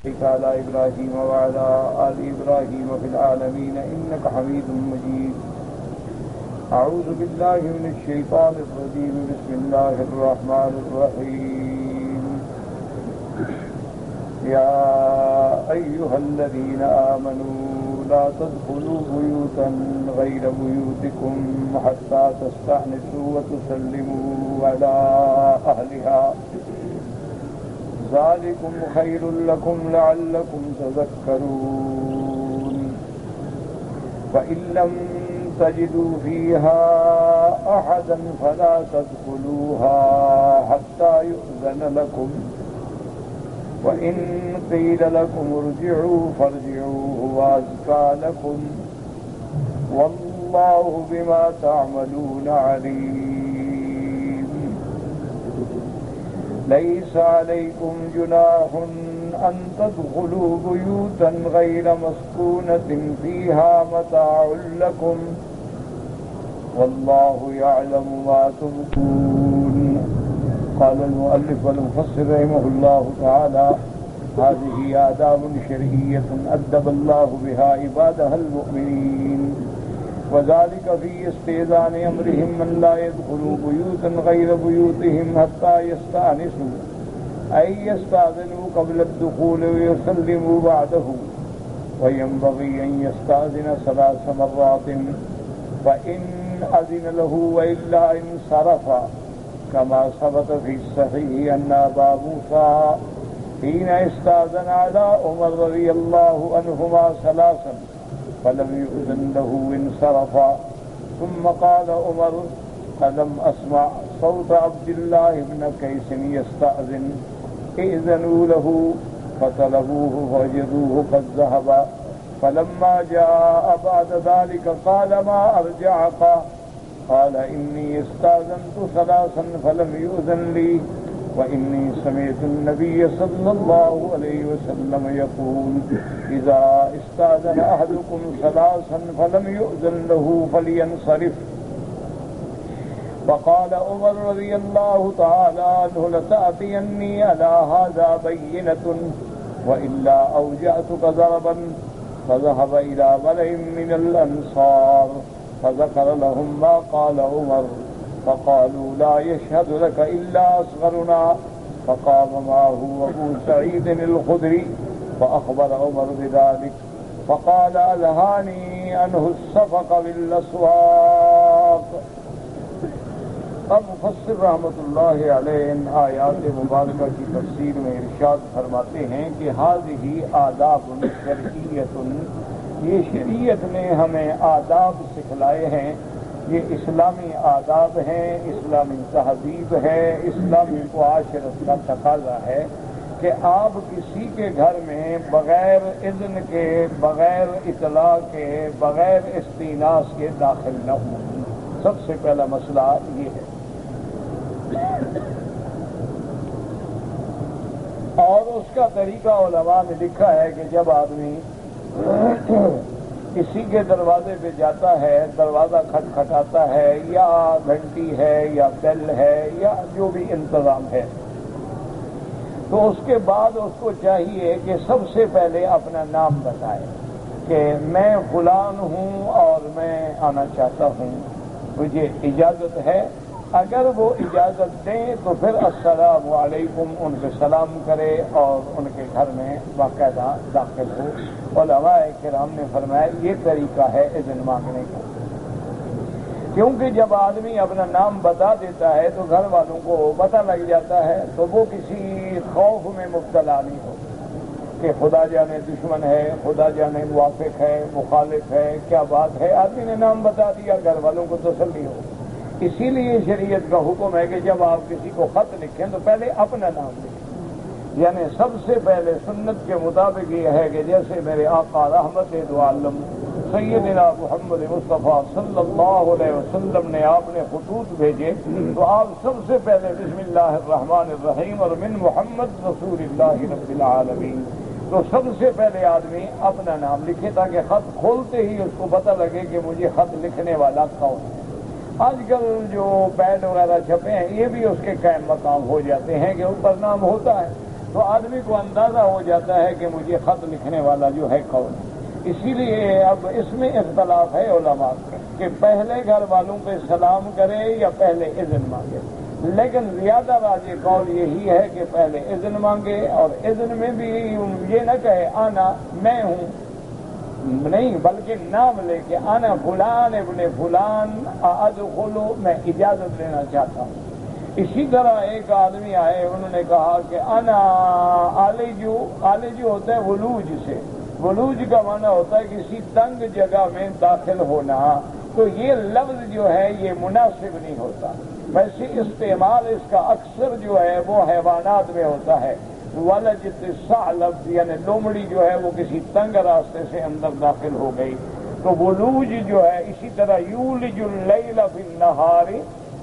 على إبراهيم وعلى آل إبراهيم في العالمين إنك حميد مجيد. أعوذ بالله من الشيطان الرجيم. بسم الله الرحمن الرحيم. يا أيها الذين آمنوا لا تدخلوا بيوتا غير بيوتكم حتى تستأنسوا وتسلموا على أهلها ذلكم خير لكم لعلكم تذكرون. فإن لم تجدوا فيها أحدا فلا تدخلوها حتى يؤذن لكم، وإن قيل لكم ارجعوا فارجعوا هو أزكى لكم والله بما تعملون عليم. ليس عليكم جناح أن تدخلوا بيوتا غير مسكونة فيها متاع لكم والله يعلم ما تبدون. قال المؤلف والمفسر رحمه الله تعالى: هذه آداب شرعية أدب الله بها عباده المؤمنين، وذلك في استئذان أمرهم من لا يدخلوا بيوتا غير بيوتهم حتى يستأنسوا، أي يستأذنوا قبل الدخول ويسلموا بعده. وينبغي أن يستأذن 3 مرات، فإن أذن له وإلا انصرف، كما ثبت في الصحيح أن أبا موسى حين استأذن على عمر رضي الله عنهما 3 فلم يؤذن له انصرف، ثم قال عمر: ألم أسمع صوت عبد الله بن قيس يستأذن؟ ائذنوا له. فطلبوه فوجدوه قد ذهب، فلما جاء بعد ذلك قال: ما أرجعك؟ قال: إني استأذنت 3 فلم يؤذن لي، وإني سمعت النبي صلى الله عليه وسلم يقول: إذا استأذن أحدكم 3 فلم يؤذن له فلينصرف. فقال عمر رضي الله تعالى عنه: لتأتيني على هذا بينة وإلا أوجعتك ضربا. فذهب إلى ملئ من الأنصار فذكر لهم ما قال عمر، فقالوا: لا يشهد لك إلا أصغرنا. فقام معه أبو سعيد الخدري فأخبر عمر بذلك، فقال: ألهاني عنه الصفق بالأسواق. اب مفسر رحمۃ اللہ علیہ ان آیات مبارکہ کی تفسیر میں ارشاد فرماتے ہیں کہ هذه آداب شرعیۃ، یہ شریعت نے ہمیں آداب سکھلائے ہیں، یہ اسلامی آداب ہیں، اسلامی تہذیب ہے، اسلامی معاشرت کا تقاضا ہے کہ آپ کسی کے گھر میں بغیر اذن کے، بغیر اطلاع کے، بغیر استئناس کے داخل نہ ہوں۔ سب سے پہلا مسئلہ یہ ہے۔ اور اس کا طریقہ علماء نے لکھا ہے کہ جب آدمی کسی کے دروازے پہ جاتا ہے، دروازہ کھٹکھٹاتا ہے یا گھنٹی ہے یا بیل ہے یا جو بھی انتظام ہے، تو اس کے بعد اس کو چاہیے کہ سب سے پہلے اپنا نام بتائے کہ میں فلان ہوں اور میں آنا چاہتا ہوں، مجھے اجازت ہے۔ اگر وہ اجازت دیں تو پھر السلام علیکم ان سے سلام کرے اور ان کے گھر میں باقاعدہ داخل ہو۔ علماء کرام نے فرمایا یہ طریقہ ہے اذن مانگنے کا، کیونکہ جب آدمی اپنا نام بتا دیتا ہے تو گھر والوں کو پتہ لگ جاتا ہے، تو وہ کسی خوف میں مبتلا نہیں ہو کہ خدا جانے دشمن ہے، خدا جانے موافق ہے، مخالف ہے، کیا بات ہے۔ آدمی نے نام بتا دیا، گھر والوں کو تسلی ہو۔ اسی لیے شریعت کا حکم ہے کہ جب آپ کسی کو خط لکھیں تو پہلے اپنا نام لکھیں، یعنی سب سے پہلے سنت کے مطابق یہ ہے کہ جیسے میرے آقا رحمت دو عالم سیدنا محمد مصطفیٰ صلی اللہ علیہ وسلم نے آپ نے خطوط بھیجے تو آپ سب سے پہلے بسم اللہ الرحمن الرحیم اور من محمد رسول اللہ رب العالمین، تو سب سے پہلے آدمی اپنا نام لکھے تاکہ خط کھولتے ہی اس کو پتہ لگے کہ مجھے خط لکھنے والا کون ہے۔ آج کل جو پیڈ وغیرہ چھپے ہیں یہ بھی اس کے قائم مقام ہو جاتے ہیں کہ اوپر نام ہوتا ہے تو آدمی کو اندازہ ہو جاتا ہے کہ مجھے خط لکھنے والا جو ہے کون ہے۔ اسی لیے اب اس میں اختلاف ہے علماء کہ پہلے گھر والوں پہ سلام کرے یا پہلے اذن مانگے، لیکن زیادہ راجح قول یہی ہے کہ پہلے اذن مانگے، اور اذن میں بھی یہ نہ کہے آنا میں ہوں، نہیں بلکہ نام لے کے آنا فلان ابن فلان ادخلو، میں اجازت لینا چاہتا ہوں۔ اسی طرح ایک آدمی آئے، انہوں نے کہا کہ انا آلجو، آلجو ہوتا ہے ولوج سے، ولوج کا معنی ہوتا ہے کسی تنگ جگہ میں داخل ہونا، تو یہ لفظ جو ہے یہ مناسب نہیں ہوتا۔ ویسے استعمال اس کا اکثر جو ہے وہ حیوانات میں ہوتا ہے، ولجت الثعلب یعنی لومڑی جو ہے وہ کسی تنگ راستے سے اندر داخل ہو گئی، تو ولوج جو ہے اسی طرح یولج اللیل فی النہار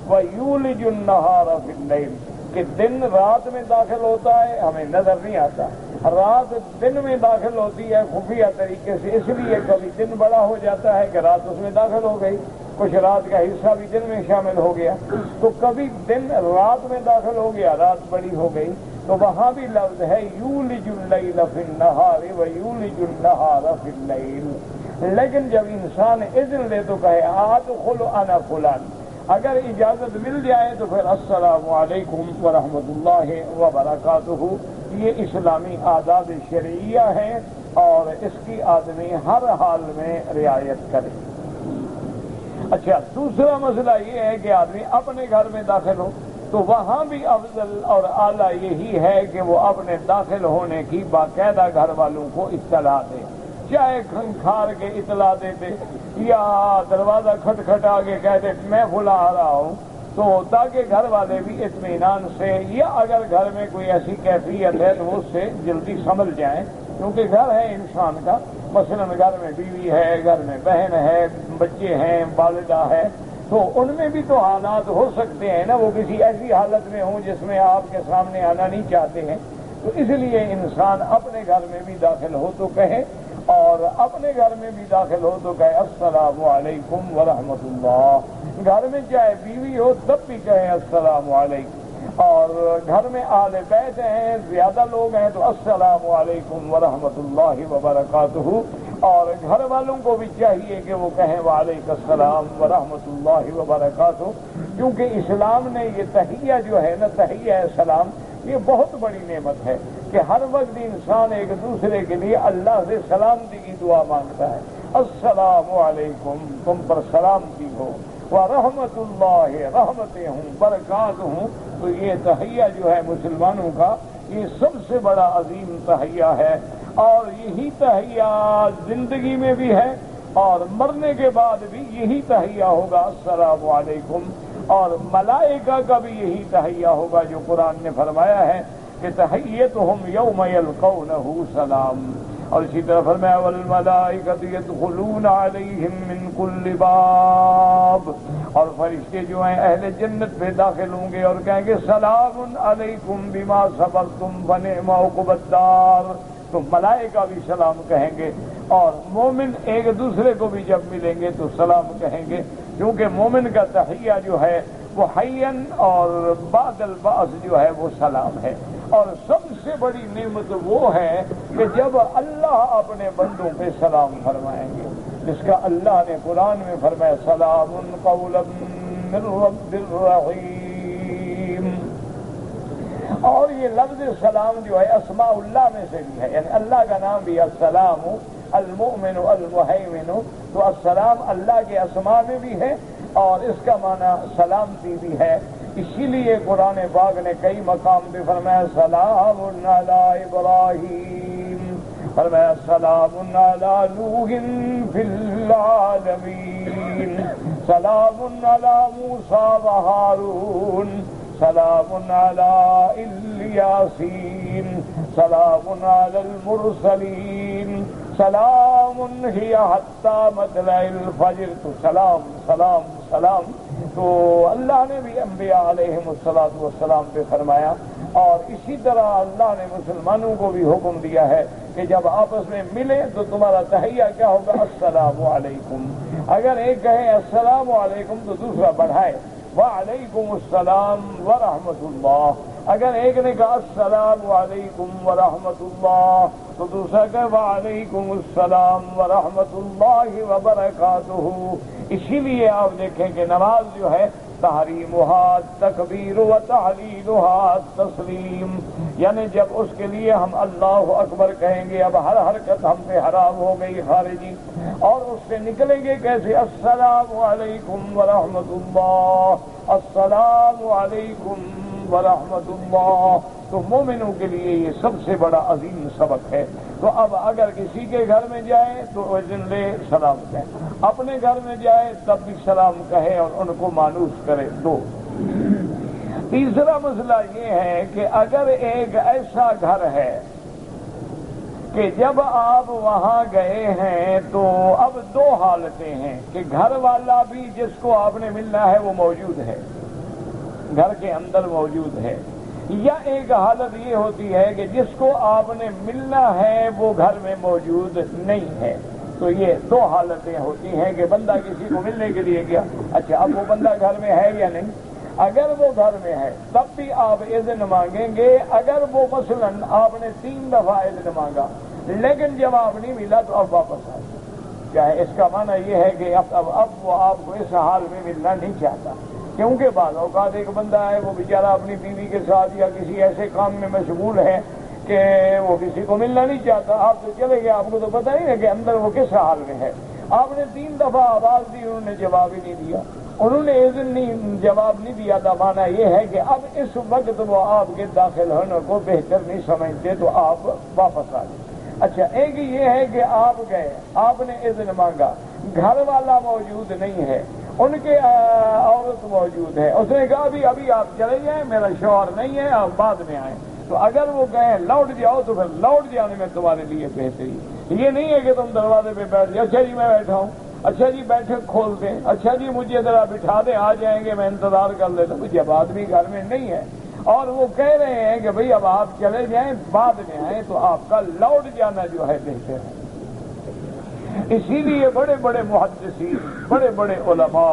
وَيُولِجُ النَّهَارَ فِي اللَّيْلِ، کہ دن رات میں داخل ہوتا ہے ہمیں نظر نہیں آتا، رات دن میں داخل ہوتی ہے خفیہ طریقے سے، اس لیے کبھی دن بڑا ہو جاتا ہے کہ رات اس میں داخل ہو گئی، کچھ رات کا حصہ بھی دن میں شامل ہو گیا، تو کبھی دن رات میں داخل ہو گیا، رات بڑی ہو گئی، تو وہاں بھی لفظ ہے یولج اللیل فی النہار ویولج النہار فی اللیل۔ لیکن جب انسان اذن لے تو کہے ادخل انا فلان، اگر اجازت مل جائے تو پھر السلام علیکم ورحمۃ اللہ وبرکاتہ، یہ اسلامی آداب شرعیہ ہیں اور اس کی آدمی ہر حال میں رعایت کرے۔ اچھا، دوسرا مسئلہ یہ ہے کہ آدمی اپنے گھر میں داخل ہو تو وہاں بھی افضل اور اعلیٰ یہی ہے کہ وہ اپنے داخل ہونے کی باقاعدہ گھر والوں کو اطلاع دے، چاہے کھنکھار کے اطلاع دیتے یا دروازہ کھٹکھٹا کے کہتے میں فلاں آ رہا ہوں، تو تاکہ گھر والے بھی اطمینان سے، یا اگر گھر میں کوئی ایسی کیفیت ہے تو اس سے جلدی سمجھ جائیں، کیونکہ گھر ہے انسان کا، مثلا گھر میں بیوی ہے، گھر میں بہن ہے، بچے ہیں، والدہ ہے، تو ان میں بھی تو حالات ہو سکتے ہیں نا، وہ کسی ایسی حالت میں ہوں جس میں آپ کے سامنے آنا نہیں چاہتے ہیں، تو اس لیے انسان اپنے گھر میں بھی داخل ہو تو کہے، اور اپنے گھر میں بھی داخل ہو تو کہے السلام علیکم ورحمۃ اللہ، گھر میں چاہے بیوی ہو تب بھی کہے السلام علیکم، اور گھر میں اہل بیت ہیں، زیادہ لوگ ہیں تو السلام علیکم ورحمۃ اللہ وبرکاتہ، اور گھر والوں کو بھی چاہیے کہ وہ کہیں وعلیکم السلام ورحمۃ اللہ وبرکاتہ، کیونکہ اسلام نے یہ تحیہ جو ہے نا، تحیہ سلام، یہ بہت بڑی نعمت ہے کہ ہر وقت انسان ایک دوسرے کے لیے اللہ سے سلامتی کی دعا مانگتا ہے، السلام علیکم، تم پر سلامتی ہو، ورحمۃ اللہ، رحمتیں ہوں، برکات ہوں، تو یہ تحیہ جو ہے مسلمانوں کا یہ سب سے بڑا عظیم تحیہ ہے، اور یہی تحیہ زندگی میں بھی ہے اور مرنے کے بعد بھی یہی تحیہ ہوگا السلام علیکم، اور ملائکہ کا بھی یہی تحیہ ہوگا جو قرآن نے فرمایا ہے کہ تحیتہم یوم یلقونہ سلام، اور اسی طرح فرمایا والملائکۃ یدخلون علیہم من کل باب، اور فرشتے جو ہیں اہل جنت پہ داخل ہوں گے اور کہیں گے سلام علیکم بما صبرتم فنعم عقبی الدار، تو ملائکہ بھی سلام کہیں گے، اور مومن ایک دوسرے کو بھی جب ملیں گے تو سلام کہیں گے، کیونکہ مومن کا تحیہ جو ہے وہ حین اور بعد البعث جو ہے وہ سلام ہے، اور سب سے بڑی نعمت وہ ہے کہ جب اللہ اپنے بندوں پہ سلام فرمائیں گے، جس کا اللہ نے قرآن میں فرمایا سلام قولا من رب الرحیم، اور یہ لفظ سلام جو ہے اسماء اللہ میں سے بھی ہے، یعنی اللہ کا نام بھی السلام، المؤمن المہیمن، تو السلام اللہ کے اسماء میں بھی ہے اور اس کا معنی سلامتی بھی ہے، اسی لیے قرآن پاک نے کئی مقام پہ فرمایا سلام علی ابراہیم، فرمایا سلام علی نوح فی العالمین، سلام علی موسیٰ و ہارون، سلام علی الیاسین، سلام علی المرسلین، سلام ہی حتی مطلع الفجر، تو سلام سلام سلام، تو اللہ نے بھی انبیاء علیہم السلام پہ فرمایا، اور اسی طرح اللہ نے مسلمانوں کو بھی حکم دیا ہے کہ جب آپس میں ملے تو تمہارا تحیہ کیا ہوگا السلام علیکم، اگر ایک کہے السلام علیکم تو دوسرا بڑھائے وعلیکم السلام ورحمۃ اللہ، اگر ایک نے کہا السلام علیکم ورحمۃ اللہ تو دوسرا کہ وعلیکم السلام ورحمۃ اللہ وبرکاتہ. اسی لیے آپ دیکھیں کہ نماز جو ہے تحریمها تکبیر و تحلیلها تسلیم، یعنی جب اس کے لیے ہم اللہ اکبر کہیں گے اب ہر حرکت ہم پہ حرام ہو گئی خارجی، اور اس سے نکلیں گے کیسے السلام علیکم ورحمۃ اللہ، السلام علیکم ورحمۃ اللہ. تو مومنوں کے لیے یہ سب سے بڑا عظیم سبق ہے. تو اب اگر کسی کے گھر میں جائے تو اذن لے سلام کہے، اپنے گھر میں جائے تب بھی سلام کہے اور ان کو مانوس کرے. دو. تیسرا مسئلہ یہ ہے کہ اگر ایک ایسا گھر ہے کہ جب آپ وہاں گئے ہیں تو اب دو حالتیں ہیں کہ گھر والا بھی جس کو آپ نے ملنا ہے وہ موجود ہے، گھر کے اندر موجود ہے، یا ایک حالت یہ ہوتی ہے کہ جس کو آپ نے ملنا ہے وہ گھر میں موجود نہیں ہے. تو یہ دو حالتیں ہوتی ہیں کہ بندہ کسی کو ملنے کے لیے گیا، اچھا اب وہ بندہ گھر میں ہے یا نہیں. اگر وہ گھر میں ہے تب بھی آپ اذن مانگیں گے. اگر وہ مثلاً آپ نے 3 دفعہ اذن مانگا لیکن جواب نہیں ملا تو اب واپس آئے. کیا ہے اس کا معنی یہ ہے کہ اب وہ آپ کو اس حال میں ملنا نہیں چاہتا، کیونکہ بعض اوقات ایک بندہ ہے وہ بیچارہ اپنی بیوی کے ساتھ یا کسی ایسے کام میں مشغول ہے کہ وہ کسی کو ملنا نہیں چاہتا. آپ تو چلے گئے، آپ کو تو پتہ نہیں ہے کہ اندر وہ کس حال میں ہے. آپ نے 3 دفعہ آواز دی، انہوں نے جواب ہی نہیں دیا، انہوں نے اذن نہیں جواب نہیں دیا تھا. مانا یہ ہے کہ اب اس وقت وہ آپ کے داخل ہونے کو بہتر نہیں سمجھتے تو آپ واپس آ جائیں. اچھا ایک یہ ہے کہ آپ گئے، آپ نے اذن مانگا، گھر والا موجود نہیں ہے، ان کے عورت موجود ہے، اس نے کہا ابھی آپ چلے جائیں، میرا شوہر نہیں ہے، آپ بعد میں آئیں. تو اگر وہ کہیں لوٹ جاؤ تو پھر لوٹ جانے میں تمہارے لیے بہتری. یہ نہیں ہے کہ تم دروازے پہ بیٹھ جاؤ، اچھا جی میں بیٹھا ہوں، اچھا جی بیٹھے کھول دیں، اچھا جی مجھے ذرا بٹھا دیں، آ جائیں گے میں انتظار کر لیتا ہوں. جب آدمی گھر میں نہیں ہے اور وہ کہہ رہے ہیں کہ بھئی اب آپ چلے جائیں بعد میں آئیں تو آپ کا لوٹ جانا جو ہے بہتر ہے. اسی لیے بڑے بڑے محدثین، بڑے بڑے علماء،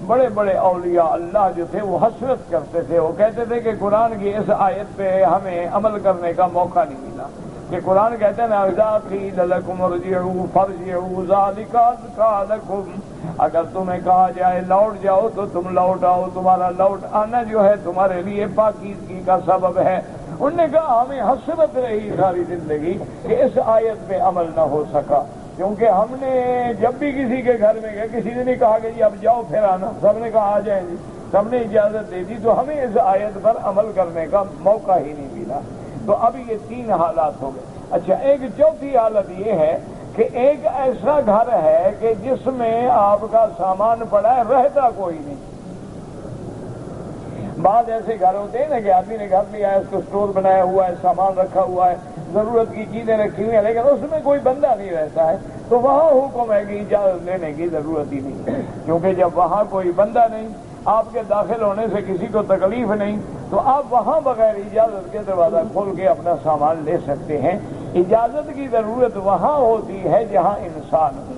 بڑے بڑے اولیاء اللہ جو تھے وہ حسرت کرتے تھے. وہ کہتے تھے کہ قرآن کی اس آیت پہ ہمیں عمل کرنے کا موقع نہیں ملا. کہ قرآن کہتے ہیں اذا قیل لکم ارجعوا فارجعوا ذلک ازکی لکم، اگر تمہیں کہا جائے لوٹ جاؤ تو تم لوٹ آؤ، تمہارا لوٹ آنا جو ہے تمہارے لیے پاکیزگی کا سبب ہے. انہوں نے کہا ہمیں حسرت رہی ساری زندگی کہ اس آیت پہ عمل نہ ہو سکا، کیونکہ ہم نے جب بھی کسی کے گھر میں گئے کسی نے نہیں کہا کہ جی اب جاؤ پھر آنا، سب نے کہا آ جائیں جی، سب نے اجازت دے دی، تو ہمیں اس آیت پر عمل کرنے کا موقع ہی نہیں ملا. تو اب یہ 3 حالات ہو گئے. اچھا ایک چوتھی حالت یہ ہے کہ ایک ایسا گھر ہے کہ جس میں آپ کا سامان پڑا ہے، رہتا کوئی نہیں. بعض ایسے گھر ہوتے ہیں نا کہ آدمی نے گھر لیا ہے، اس کو اسٹور بنایا ہوا ہے، سامان رکھا ہوا ہے، ضرورت کی چیزیں رکھی ہوئی ہیں، لیکن اس میں کوئی بندہ نہیں رہتا ہے. تو وہاں حکم ہے کہ اجازت لینے کی ضرورت ہی نہیں، کیونکہ جب وہاں کوئی بندہ نہیں، آپ کے داخل ہونے سے کسی کو تکلیف نہیں، تو آپ وہاں بغیر اجازت کے دروازہ کھول کے اپنا سامان لے سکتے ہیں. اجازت کی ضرورت وہاں ہوتی ہے جہاں انسان ہو،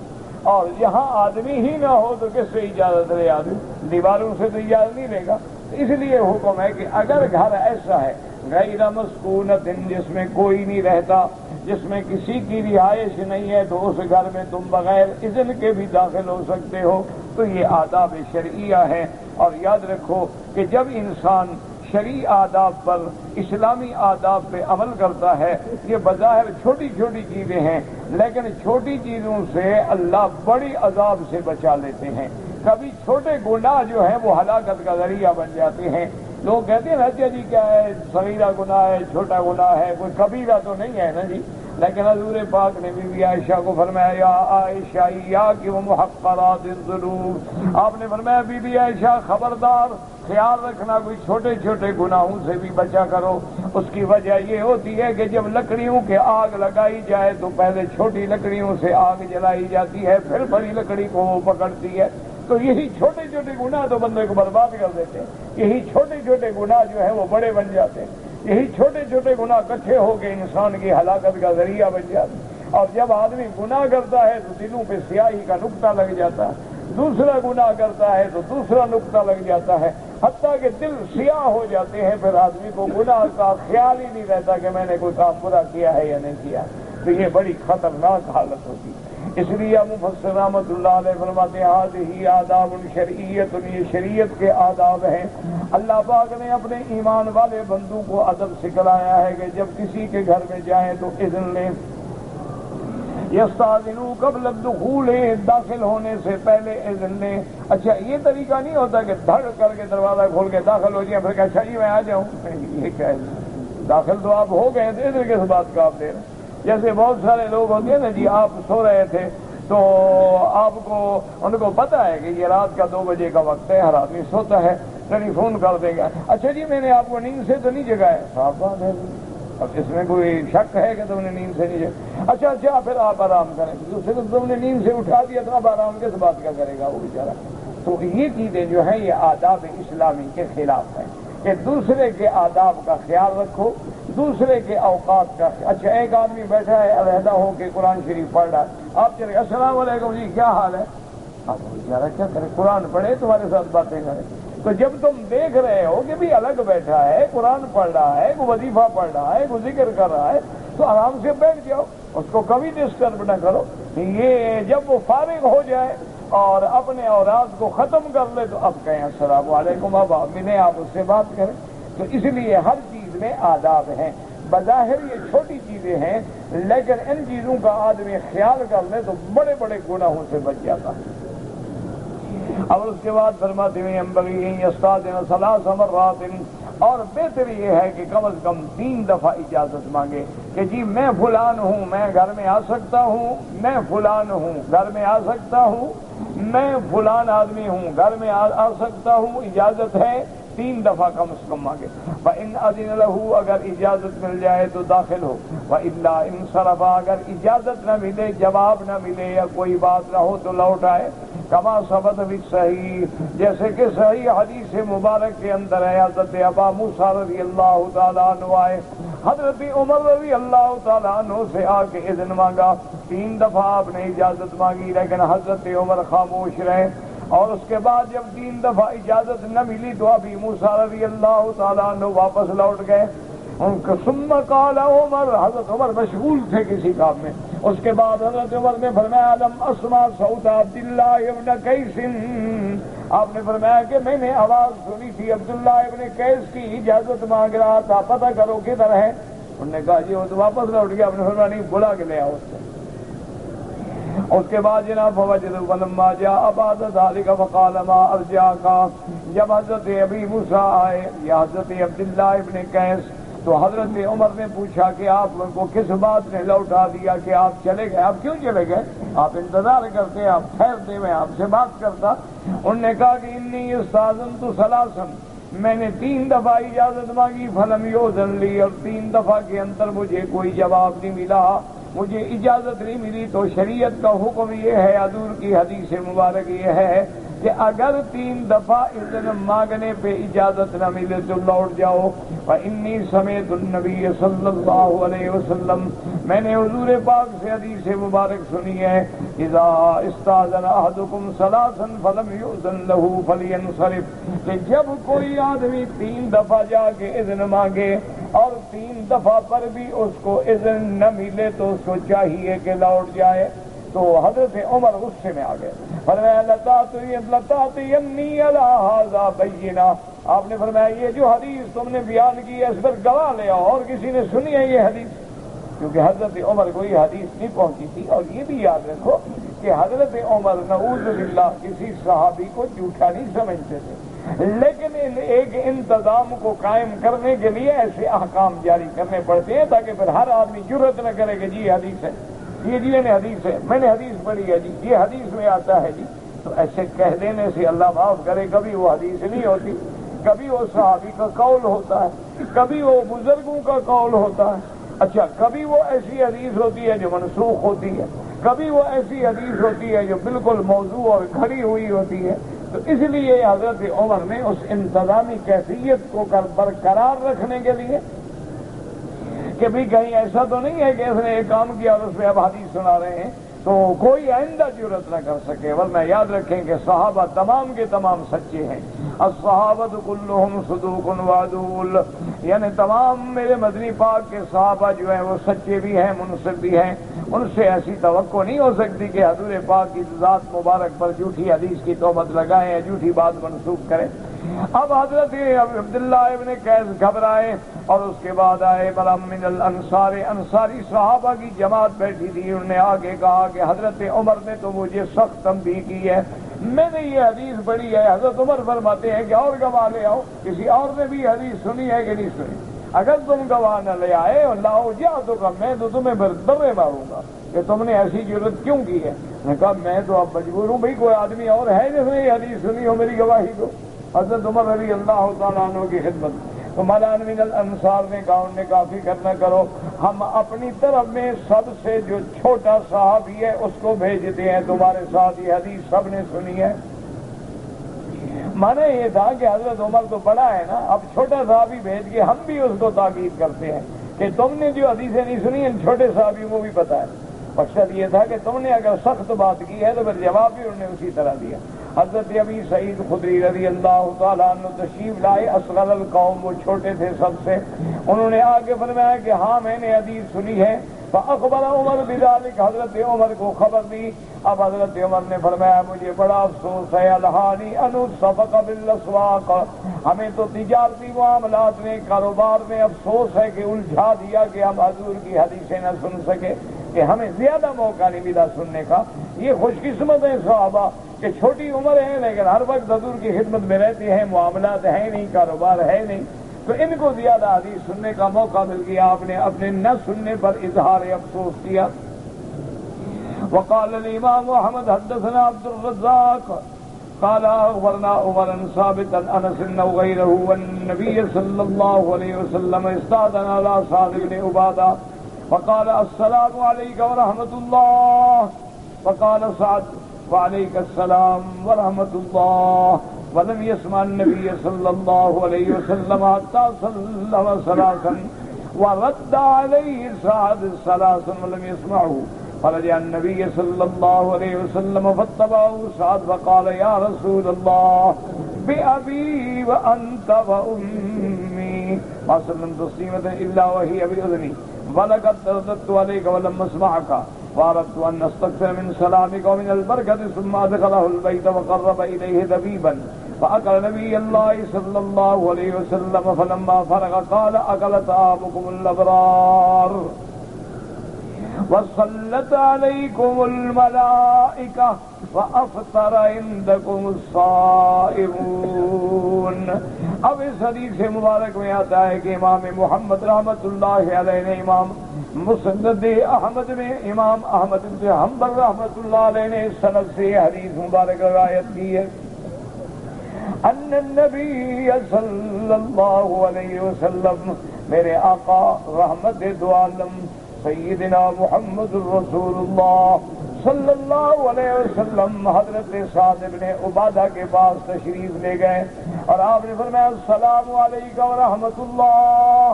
اور جہاں آدمی ہی نہ ہو تو کس سے اجازت لے آدمی؟ دیواروں سے تو اجازت نہیں لے گا. اس لیے حکم ہے کہ اگر گھر ایسا ہے غیر مسکونۃ، جس میں کوئی نہیں رہتا، جس میں کسی کی رہائش نہیں ہے، تو اس گھر میں تم بغیر اذن کے بھی داخل ہو سکتے ہو. تو یہ آداب شرعیہ ہے. اور یاد رکھو کہ جب انسان شرعی آداب پر، اسلامی آداب پہ عمل کرتا ہے، یہ بظاہر چھوٹی چھوٹی چیزیں ہیں، لیکن چھوٹی چیزوں سے اللہ بڑی عذاب سے بچا لیتے ہیں. کبھی چھوٹے گناہ جو ہیں وہ ہلاکت کا ذریعہ بن جاتے ہیں. لوگ کہتے ہیں اچھا جی کیا ہے، صغیرہ گناہ ہے، چھوٹا گناہ ہے، کوئی کبیرہ تو نہیں ہے نا جی. لیکن حضور پاک نے بی بی عائشہ کو فرمایا یا عائشہ ایاک ومحقرات الذنوب، آپ نے فرمایا بی بی عائشہ خبردار، خیال رکھنا کوئی چھوٹے چھوٹے گناہوں سے بھی بچا کرو. اس کی وجہ یہ ہوتی ہے کہ جب لکڑیوں کے آگ لگائی جائے تو پہلے چھوٹی لکڑیوں سے آگ جلائی جاتی ہے، پھر بڑی لکڑی کو وہ پکڑتی ہے. تو یہی چھوٹے چھوٹے گناہ تو بندے کو برباد کر دیتے ہیں. یہی چھوٹے چھوٹے گناہ جو ہیں وہ بڑے بن جاتے ہیں. یہی چھوٹے چھوٹے گناہ اکٹھے ہو کے انسان کی ہلاکت کا ذریعہ بن جاتے ہیں. اور جب آدمی گناہ کرتا ہے تو دلوں پہ سیاہی کا نقطہ لگ جاتا ہے، دوسرا گناہ کرتا ہے تو دوسرا نقطہ لگ جاتا ہے. حتیٰ کہ دل سیاہ ہو جاتے ہیں، پھر آدمی کو گناہ کا خیال ہی نہیں رہتا کہ میں نے کوئی کام برا کیا ہے یا نہیں کیا، تو یہ بڑی خطرناک حالت ہوتی ہے۔ اس لیے مفسر رحمۃ اللہ علیہ فرماتے ہیں ہذہ آداب شرعیت، یہ شریعت کے آداب ہیں۔ اللہ پاک نے اپنے ایمان والے بندوں کو ادب سکھلایا ہے کہ جب کسی کے گھر میں جائیں تو اذن لیں، یستاذنوا قبل الدخول، داخل ہونے سے پہلے اذن لیں۔ اچھا یہ طریقہ نہیں ہوتا کہ دھڑ کر کے دروازہ کھول کے داخل ہو جائیں پھر کہ اچھا جی میں آ جاؤں، یہ کیا ہے؟ داخل تو آپ ہو گئے تھے، اذن کس بات کا آپ دے رہے ہیں؟ جیسے بہت سارے لوگ ہوتے ہیں نا جی، آپ سو رہے تھے تو آپ کو ان کو پتا ہے کہ یہ رات کا 2 بجے کا وقت ہے، ہر آدمی سوتا ہے، ٹیلی فون کر دے گا، اچھا جی میں نے آپ کو نیند سے تو نہیں جگایا، صاف بات ہے، اب اس میں کوئی شک ہے کہ تم نے نیند سے نہیں جگایا؟ اچھا پھر آپ آرام کریں، دوسرے کو تم نے نیند سے اٹھا دیا تو اب آرام کس بات کا کرے گا وہ بیچارہ؟ تو یہ چیزیں جو ہیں یہ آداب اسلامی کے خلاف ہیں کہ دوسرے کے آداب کا خیال رکھو، دوسرے کے اوقات کا۔ اچھا ایک آدمی بیٹھا ہے علیحدہ ہو کے قرآن شریف پڑھ رہا ہے، آپ چلے السلام علیکم جی کیا حال ہے، آپ بیچارہ کیا کرے، قرآن پڑھے تمہارے ساتھ باتیں کرے۔ تو جب تم دیکھ رہے ہو کہ بھی الگ بیٹھا ہے، قرآن پڑھ رہا ہے، کوئی وظیفہ پڑھ رہا ہے، کوئی ذکر کر رہا ہے، تو آرام سے بیٹھ جاؤ، اس کو کبھی ڈسٹرب نہ کرو۔ یہ جب وہ فارغ ہو جائے اور اپنے اوراد کو ختم کر لے تو اب کہیں السلام علیکم، اب آپ ملیں، آپ اس سے بات کریں۔ تو اس لیے ہر چیز میں آداب ہیں، بظاہر یہ چھوٹی چیزیں ہیں لیکن ان چیزوں کا آدمی خیال کر لے تو بڑے بڑے گناہوں سے بچ جاتا ہے۔ اور اس کے بعد فرماتے ہیں ينبغي ان يستاذن 3 مرات، اور بہتر یہ ہے کہ کم از کم 3 دفعہ اجازت مانگے کہ جی میں فلان ہوں، میں گھر میں آ سکتا ہوں، میں فلان ہوں گھر میں آ سکتا ہوں، میں فلان آدمی ہوں گھر میں آ سکتا ہوں، اجازت ہے، 3 دفعہ کم از کم مانگے۔ وَإِنْ أَذِنَ لَهُ، اگر اجازت مل جائے تو داخل ہو، وَإِلَّا انصرف، اگر اجازت نہ ملے، جواب نہ ملے یا کوئی بات نہ ہو تو لوٹ آئے۔ کما ثبت فی صحیح، جیسے کہ صحیح حدیث مبارک کے اندر ہے، حضرت ابا موسیٰ رضی اللہ تعالیٰ عنہ آئے، حضرت عمر رضی اللہ تعالیٰ عنہ سے آ کے اذن مانگا، 3 دفعہ آپ نے اجازت مانگی لیکن حضرت عمر خاموش رہے، اور اس کے بعد جب 3 دفعہ اجازت نہ ملی تو ابی موسیٰ رضی اللہ تعالیٰ عنہ واپس لوٹ گئے۔ ثم قال عمر، حضرت عمر مشغول تھے کسی کام میں، اس کے بعد حضرت عمر نے فرمایا لم اسمع صوت عبداللہ ابن قیس، آپ نے فرمایا کہ میں نے آواز سنی تھی عبداللہ ابن قیس کی، اجازت مانگ رہا تھا، پتہ کرو کدھر ہے۔ انہوں نے کہا جی وہ تو واپس لوٹ گیا، آپ نے فرمایا نہیں بلا کے لے آؤ اس سے۔ اس کے بعد جناب فوجدوا فلما جاء بعد ذلك فقال ما ارجعك، جب حضرت ابی موسیٰ آئے یا حضرت عبداللہ ابن قیس تو حضرت عمر نے پوچھا کہ آپ کو کس بات نے لوٹا دیا کہ آپ چلے گئے، آپ کیوں چلے گئے، آپ انتظار کرتے، آپ ٹھہرتے، میں آپ سے بات کرتا۔ انہوں نے کہا کہ انی استاذنت 3، میں نے 3 دفعہ اجازت مانگی، فلم یؤذن لی، اور 3 دفعہ کے اندر مجھے کوئی جواب نہیں ملا، مجھے اجازت نہیں ملی۔ تو شریعت کا حکم یہ ہے، حضور کی حدیث مبارک یہ ہے کہ اگر 3 دفعہ اذن مانگنے پہ اجازت نہ ملے تو لوٹ جاؤ۔ وَإِنِّي سَمِعْتُ النَّبِيَّ صلی اللہ علیہ وسلم، میں نے حضور پاک سے حدیث مبارک سنی ہے، اِذَا اسْتَأْذَنَ أَحَدُكُمْ 3 فَلَمْ يُؤْذَنْ لَهُ فَلْيَنْصَرِفْ، کہ جب کوئی آدمی 3 دفعہ جا کے اذن مانگے اور 3 دفعہ پر بھی اس کو اذن نہ ملے تو اس کو چاہیے کہ لوٹ جائے۔ تو حضرت عمر غصے میں آ گئے، فرمایا لَتَأْتِيَنِّي عَلَىٰ هَٰذَا بَيِّنَةٌ، آپ نے فرمایا یہ جو حدیث تم نے بیان کی ہے اس پر گواہ لے آؤ، اور کسی نے سنی ہے یہ حدیث؟ کیونکہ حضرت عمر کو یہ حدیث نہیں پہنچی تھی۔ اور یہ بھی یاد رکھو کہ حضرت عمر نعوذ باللہ کسی صحابی کو جھوٹا نہیں سمجھتے تھے، لیکن ایک انتظام کو قائم کرنے کے لیے ایسے احکام جاری کرنے پڑتے ہیں تاکہ پھر ہر آدمی جرأت نہ کرے کہ جی حدیث ہے، یہ جی نے حدیث ہے، میں نے حدیث پڑھی ہے جی، یہ حدیث میں آتا ہے جی۔ تو ایسے کہہ دینے سے اللہ معاف کرے کبھی وہ حدیث نہیں ہوتی، کبھی وہ صحابی کا قول ہوتا ہے، کبھی وہ بزرگوں کا قول ہوتا ہے، اچھا کبھی وہ ایسی حدیث ہوتی ہے جو منسوخ ہوتی ہے، کبھی وہ ایسی حدیث ہوتی ہے جو بالکل موضوع اور کھڑی ہوئی ہوتی ہے۔ تو اس لیے حضرت عمر نے اس انتظامی کیفیت کو برقرار رکھنے کے لیے کہ بھی کہیں ایسا تو نہیں ہے کہ اس نے ایک کام کیا اور اس پہ اب حدیث سنا رہے ہیں، تو کوئی آئندہ جرت نہ کر سکے، ورنہ یاد رکھیں کہ صحابہ تمام کے تمام سچے ہیں۔ الصحابۃ کلھم صدوق وعدول، یعنی تمام میرے مدنی پاک کے صحابہ جو ہیں وہ سچے بھی ہیں، منصف بھی ہیں، ان سے ایسی توقع نہیں ہو سکتی کہ حضور پاک کی ذات مبارک پر جھوٹی حدیث کی تہمت لگائیں یا جھوٹی بات منسوخ کریں۔ اب حضرت عبداللہ ابن قیس گھبرائے اور اس کے بعد آئے ملم من الانصار، انصاری صحابہ کی جماعت بیٹھی تھی، انہوں نے آگے کہا کہ حضرت عمر نے تو مجھے سخت تنبیہ کی ہے، میں نے یہ حدیث پڑھی ہے، حضرت عمر فرماتے ہیں کہ اور گواہ لے آؤ، کسی اور نے بھی حدیث سنی ہے کہ نہیں سنی؟ اگر تم گواہ نہ لے آئے اور لاؤ جا تو میں تو تمہیں برے ماروں گا کہ تم نے ایسی ضرورت کیوں کی ہے۔ میں نے کہا میں تو اب مجبور ہوں، بھائی کوئی آدمی اور ہے جس نے یہ حدیث سنی ہو میری گواہی کو؟ حضرت عمر رضی اللہ تعالیٰ عنہ کی خدمت تو مولانا من الانصار نے کہا، انہوں نے کہا فکر نہ کرو، ہم اپنی طرف میں سب سے جو چھوٹا صحابی ہے اس کو بھیجتے ہیں تمہارے ساتھ، یہ حدیث سب نے سنی ہے۔ مانا یہ تھا کہ حضرت عمر تو بڑا ہے نا، اب چھوٹا صحابی بھیج کے ہم بھی اس کو تاکید کرتے ہیں کہ تم نے جو حدیثیں نہیں سنی ان چھوٹے صحابیوں کو بھی پتا ہے۔ مقصد یہ تھا کہ تم نے اگر سخت بات کی ہے تو پھر جواب بھی انہوں نے اسی طرح دیا۔ حضرت ابی سعید خدری رضی اللہ تعالیٰ عنہ تشریف لائے، اصغر القوم، وہ چھوٹے تھے سب سے، انہوں نے آگے فرمایا کہ ہاں میں نے حدیث سنی ہے۔ فاخبر عمر بذلک، حضرت عمر کو خبر دی۔ اب حضرت عمر نے فرمایا مجھے بڑا افسوس ہے، الہانی ان سبق بالاسواق، ہمیں تو تجارتی معاملات میں، کاروبار میں افسوس ہے کہ الجھا دیا کہ ہم حضور کی حدیثیں نہ سن سکے، کہ ہمیں زیادہ موقع نہیں ملا سننے کا۔ یہ خوش قسمت ہے صحابہ کہ چھوٹی عمر ہے لیکن ہر وقت حضور کی خدمت میں رہتے ہیں، معاملات ہیں نہیں، کاروبار ہے نہیں، تو ان کو زیادہ حدیث سننے کا موقع مل گیا۔ آپ نے اپنے نہ سننے پر اظہار افسوس کیا۔ وقال الامام احمد حدثنا عبد الرزاق قال اخبرنا عمر بن ثابت عن انس وغيره والنبي صلى الله عليه وسلم استاذن على سعد بن عبادة فقال السلام عليك ورحمة الله، فقال سعد وعليك السلام ورحمة الله، ولم يسمع النبي صلى الله عليه وسلم حتى سلم ثلاثا ورد عليه سعد ثلاثا ولم يسمعه، فرجع النبي صلى الله عليه وسلم فاتبعه سعد فقال يا رسول الله بأبي وأنت وأمي ما سلمت تسليمة إلا وهي بأذني ولقد رددت عليك ولم أسمعك وأردت أن أستكثر من سلامك ومن البركة، ثم أدخله البيت وقرب إليه دبيبا فأكل نبي الله صلى الله عليه وسلم، فلما فرغ قال أكل طعامكم الأبرار وصلت عليكم الملائكة وأفطر عندكم الصائمون۔ اب اس حدیث مبارک میں آتا ہے کہ امام محمد رحمت اللہ علیہ نے امام مسند احمد میں امام احمد بن حنبل رحمت اللہ علیہ نے اس سند سے حدیث مبارک روایت کی ہے، ان النبی صلی اللہ علیہ وسلم، میرے آقا رحمت دو عالم سیدنا محمد الرسول اللہ صلی اللہ علیہ وسلم حضرت سعد بن عبادہ کے پاس تشریف لے گئے اور آپ نے فرمایا السلام علیکم ورحمۃ اللہ،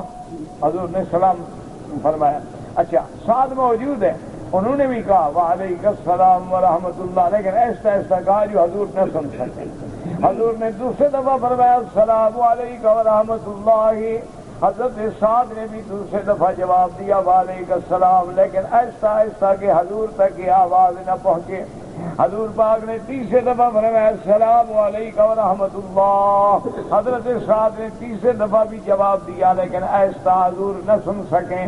حضور نے سلام فرمایا۔ اچھا سعد موجود ہے، انہوں نے بھی کہا وعلیکم السلام ورحمۃ اللہ، لیکن ایسا ایسا کہا جو حضور نہ سن سکے۔ حضور نے دوسرے دفعہ فرمایا السلام علیکم ورحمۃ اللہ، حضرت سعد نے بھی دوسرے دفعہ جواب دیا وعلیکم السلام، لیکن ایسا ایسا کہ حضور تک یہ آواز نہ پہنچے۔ حضور پاک نے تیسرے دفعہ فرمایا السلام علیکم ورحمۃ اللہ، حضرت سعد نے تیسرے دفعہ بھی جواب دیا لیکن ایسا حضور نہ سن سکیں۔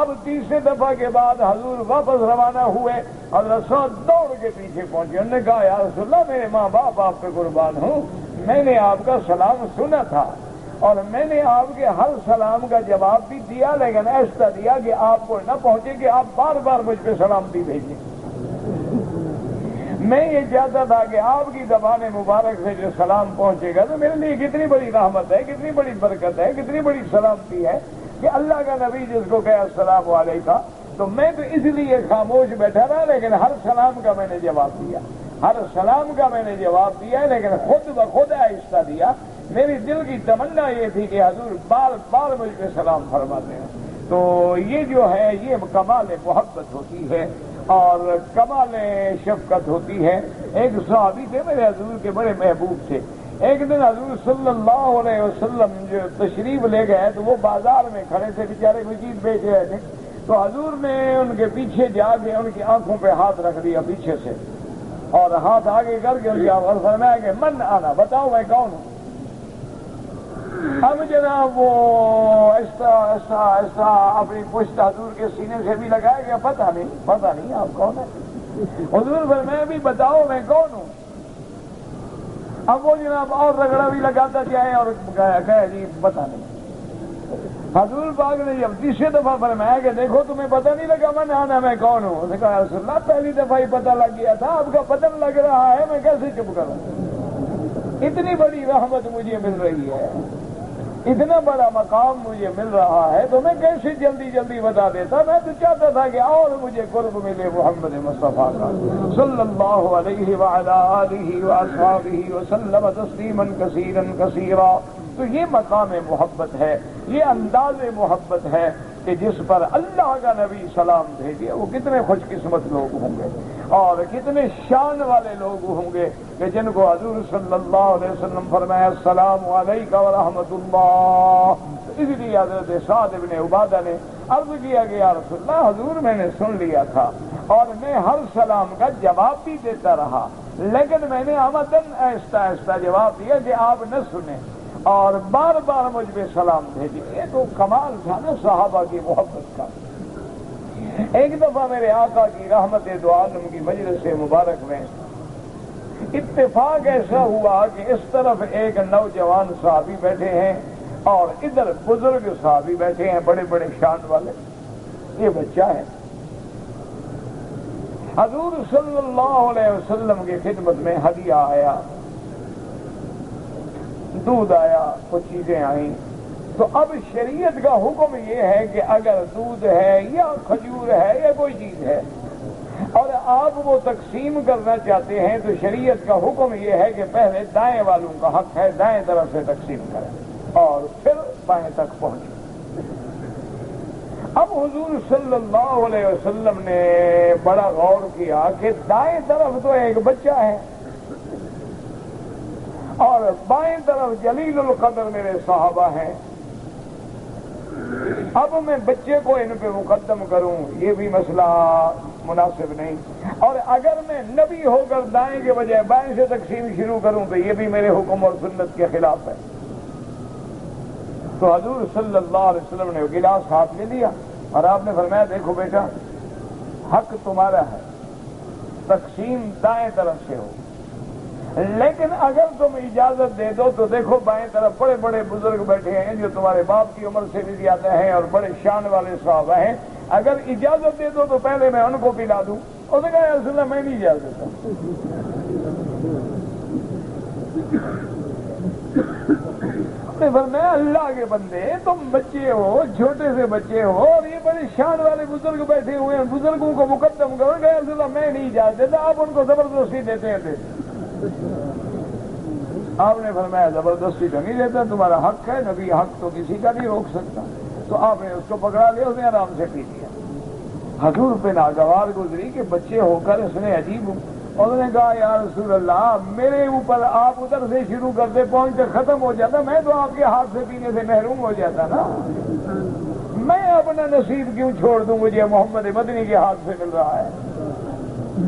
اب تیسرے دفعہ کے بعد حضور واپس روانہ ہوئے، حضرت سعد دوڑ کے پیچھے پہنچے، انہوں نے کہا یا رسول اللہ میرے ماں باپ آپ پہ قربان ہوں، میں نے آپ کا سلام سنا تھا اور میں نے آپ کے ہر سلام کا جواب بھی دیا، لیکن ایسا دیا کہ آپ کو نہ پہنچے کہ آپ بار بار مجھ پہ سلامتی بھیجیں۔ میں یہ چاہتا تھا کہ آپ کی زبان مبارک سے جو سلام پہنچے گا تو میرے لیے کتنی بڑی رحمت ہے، کتنی بڑی برکت ہے، کتنی بڑی سلامتی ہے کہ اللہ کا نبی جس کو کہا السلام علیکم، تو میں تو اس لیے خاموش بیٹھا رہا لیکن ہر سلام کا میں نے جواب دیا، ہر سلام کا میں نے جواب دیا، لیکن خود بخود آہستہ دیا۔ میری دل کی تمنا یہ تھی کہ حضور بار بار مجھ پہ سلام فرماتے ہیں، تو یہ جو ہے یہ کمال محبت ہوتی ہے اور کمال شفقت ہوتی ہے۔ ایک صحابی تھے میرے حضور کے بڑے محبوب تھے، ایک دن حضور صلی اللہ علیہ وسلم جو تشریف لے گئے تو وہ بازار میں کھڑے تھے، بیچارے کوئی چیز بیچ رہے تھے، تو حضور نے ان کے پیچھے جا کے ان کی آنکھوں پہ ہاتھ رکھ دیا پیچھے سے، اور ہاتھ آگے کر کے ان کی آواز فرمایا کہ من آنا، بتاؤ میں کون ہوں۔ اب جناب وہ ایسا ایسا ایسا اپنی پشت حضور کے سینے سے بھی لگایا گیا، پتہ نہیں آپ کون ہیں۔ حضور فرمایا بھی بتاؤ میں کون ہوں۔ اب وہ جناب اور رگڑا بھی لگاتا جائے اور کہے جی پتہ نہیں۔ حضور پاک نے جب تیسری دفعہ فرمایا کہ دیکھو تمہیں پتہ نہیں لگا من آنا میں کون ہوں، اس نے کہا رسول اللہ پہلی دفعہ ہی پتہ لگ گیا تھا، آپ کا پتہ لگ رہا ہے، میں کیسے چپ کروں؟ اتنی بڑی رحمت مجھے مل رہی ہے، اتنا بڑا مقام مجھے مل رہا ہے، تو میں کیسے جلدی جلدی بتا دیتا؟ میں تو چاہتا تھا کہ اور مجھے قرب ملے محمد مصطفیٰ کا صلی اللہ علیہ وعلی آلہ واصحابہ وسلم تسلیما کثیرا کثیرا۔ تو یہ مقام محبت ہے، یہ انداز محبت ہے کہ جس پر اللہ کا نبی سلام بھیجے، وہ کتنے خوش قسمت لوگ ہوں گے اور کتنے شان والے لوگ ہوں گے کہ جن کو حضور صلی اللہ علیہ وسلم فرمایا السلام علیکم ورحمۃ اللہ۔ اس لیے حضرت سعد بن عبادہ نے عرض کیا کہ یا رسول اللہ حضور میں نے سن لیا تھا اور میں ہر سلام کا جواب بھی دیتا رہا، لیکن میں نے عمدن آہستہ آہستہ جواب دیا کہ آپ نہ سنیں اور بار بار مجھ پہ سلام بھیجے۔ یہ تو کمال تھا نا صحابہ کی محبت کا۔ ایک دفعہ میرے آقا کی رحمت دو عالم کی مجلس مبارک میں اتفاق ایسا ہوا کہ اس طرف ایک نوجوان صحابی بیٹھے ہیں اور ادھر بزرگ صحابی بیٹھے ہیں بڑے بڑے شان والے، یہ بچہ ہے۔ حضور صلی اللہ علیہ وسلم کی خدمت میں ہدیہ آیا، دودھ آیا، کچھ چیزیں آئیں، تو اب شریعت کا حکم یہ ہے کہ اگر دودھ ہے یا کھجور ہے یا کوئی چیز ہے اور آپ وہ تقسیم کرنا چاہتے ہیں تو شریعت کا حکم یہ ہے کہ پہلے دائیں والوں کا حق ہے دائیں طرف سے تقسیم کریں اور پھر بائیں تک پہنچیں۔ اب حضور صلی اللہ علیہ وسلم نے بڑا غور کیا کہ دائیں طرف تو ایک بچہ ہے اور بائیں طرف جلیل القدر میرے صحابہ ہیں، اب میں بچے کو ان پہ مقدم کروں یہ بھی مسئلہ مناسب نہیں، اور اگر میں نبی ہو کر دائیں کے بجائے بائیں سے تقسیم شروع کروں تو یہ بھی میرے حکم اور سنت کے خلاف ہے۔ تو حضور صلی اللہ علیہ وسلم نے گلاس ہاتھ میں لیا اور آپ نے فرمایا دیکھو بیٹا حق تمہارا ہے، تقسیم دائیں طرف سے ہو، لیکن اگر تم اجازت دے دو تو دیکھو بائیں طرف بڑے بڑے بزرگ بیٹھے ہیں جو تمہارے باپ کی عمر سے بھی زیادہ ہیں اور بڑے شان والے صحابہ ہیں، اگر اجازت دے دو تو پہلے میں ان کو پلا دوں۔ اس نے کہا یا رسول اللہ میں نہیں اجازت دیتا۔ فرمایا اللہ کے بندے تم بچے ہو، چھوٹے سے بچے ہو اور یہ بڑے شان والے بزرگ بیٹھے ہوئے ہیں، بزرگوں کو مقدم کرو۔ کہ یا رسول اللہ میں نہیں اجازت دیتا، آپ ان کو زبردستی دیتے ہیں۔ آپ نے فرمایا زبردستی تو نہیں دیتا، تمہارا حق ہے، نبی حق تو کسی کا نہیں روک سکتا۔ تو آپ نے اس کو پکڑا لیا، اس نے آرام سے پی لیا۔ حضور پہ ناگوار گزری کہ بچے ہو کر اس نے عجیب، انہوں نے کہا یا رسول اللہ میرے اوپر آپ ادھر سے شروع کرتے پہنچتے ختم ہو جاتا، میں تو آپ کے ہاتھ سے پینے سے محروم ہو جاتا نا، میں اپنا نصیب کیوں چھوڑ دوں، مجھے محمد مدنی کے ہاتھ سے مل رہا ہے۔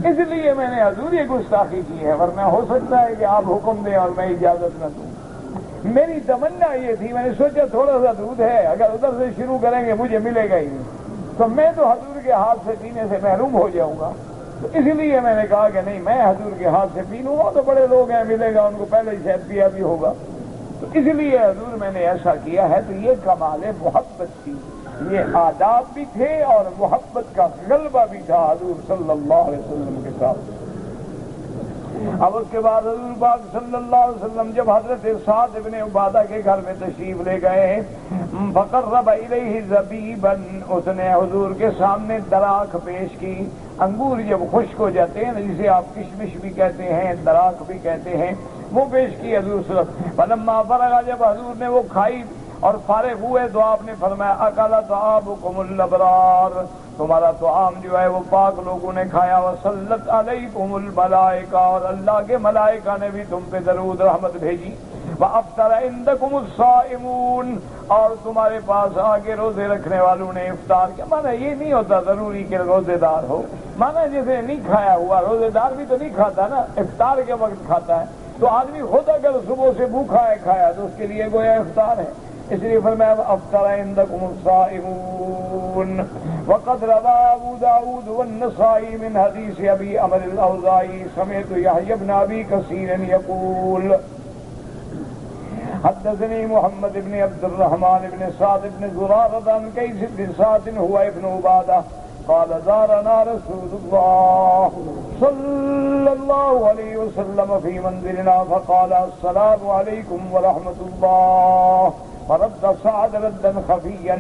اس لیے میں نے حضور یہ گستاخی کی ہے، ورنہ ہو سکتا ہے کہ آپ حکم دیں اور میں اجازت نہ دوں۔ میری تمنا یہ تھی، میں نے سوچا تھوڑا سا دودھ ہے، اگر ادھر سے شروع کریں گے مجھے ملے گا ہی نہیں، تو میں تو حضور کے ہاتھ سے پینے سے محروم ہو جاؤں گا۔ تو اس لیے میں نے کہا کہ نہیں میں حضور کے ہاتھ سے پی لوں گا، تو بڑے لوگ ہیں ملے گا ان کو پہلے ہی شاید پیا بھی ہوگا، تو اس لیے حضور میں نے ایسا کیا ہے۔ تو یہ کمال محبت تھی، یہ آداب بھی تھے اور محبت کا غلبہ بھی تھا حضور صلی اللہ علیہ وسلم کے ساتھ۔ اب اس کے بعد حضور پاک صلی اللہ علیہ وسلم جب حضرت سعد بن عبادہ کے گھر میں تشریف لے گئے، فقرب الیہ زبیبا، اس نے حضور کے سامنے دراکھ پیش کی۔ انگور جب خشک ہو جاتے ہیں جسے آپ کشمش بھی کہتے ہیں، دراکھ بھی کہتے ہیں، وہ پیش کی حضور صلی اللہ علیہ وسلم۔ فلما فرغ، جب حضور نے وہ کھائی اور فارغ ہوئے تو آپ نے فرمایا اکل طعامکم الابرار، تمہارا طعام جو ہے وہ پاک لوگوں نے کھایا، وصلت علیکم الملائکہ، اور اللہ کے ملائکہ نے بھی تم پہ درود رحمت بھیجی، وافطر عندکم الصائمون، اور تمہارے پاس آگے روزے رکھنے والوں نے افطار کیا۔ مانا یہ نہیں ہوتا ضروری کہ روزے دار ہو، مانا جیسے نہیں کھایا ہوا، روزے دار بھی تو نہیں کھاتا نا، افطار کے وقت کھاتا ہے، تو آدمی خود اگر صبح سے بھوکا ہے کھایا تو اس کے لیے گویا افطار ہے، اس لیے فرمایا افطر عندکم الصائمون۔ وقد روى ابو داود والنسائی من حدیث ابی عمرو الاوزاعی سمعت یحیی بن ابی کثیر یقول حدثني محمد بن عبد الرحمن بن سعد بن زرارة عن قيس بن سعد هو ابن عبادة قال زارنا رسول الله صلى الله عليه وسلم في منزلنا فقال السلام عليكم ورحمة الله، فرد سعد ردا خفيا،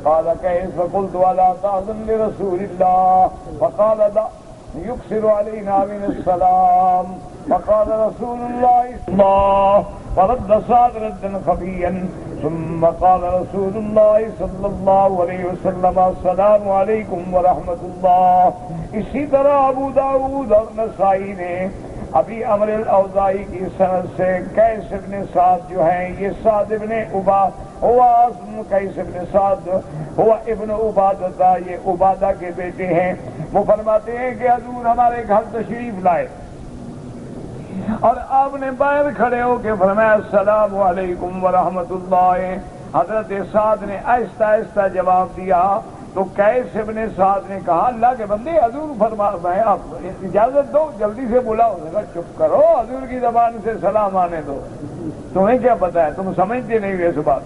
قال كيف؟ فقلت ولا تأذن لرسول الله، فقال دع يكثر علينا من السلام، فقال رسول الله فرد سعد ردا خفيا، ثم قال رسول الله صلى الله عليه وسلم السلام عليكم ورحمة الله۔ اسی طرح ابو داؤد اور نسائی نے ابی عمرو الاوزاعی کی سند سے قیس بن سعد جو ہیں، یہ سعد ابن عبادہ ہوا، قیس بن سعد ہوا ابن عبادہ، یہ عبادہ کے بیٹے ہیں، وہ فرماتے ہیں کہ حضور ہمارے گھر تشریف لائے اور آپ نے باہر کھڑے ہو کے فرمایا السلام علیکم ورحمۃ اللہ۔ حضرت سعد نے آہستہ آہستہ جواب دیا تو قیس ابن سعد نے کہا اللہ کے بندے حضور فرما رہے ہیں، آپ اجازت دو، جلدی سے بلاؤ۔ چپ کرو، حضور کی زبان سے سلام آنے دو، تمہیں کیا پتا ہے، تم سمجھتے نہیں ہوئے اس بات۔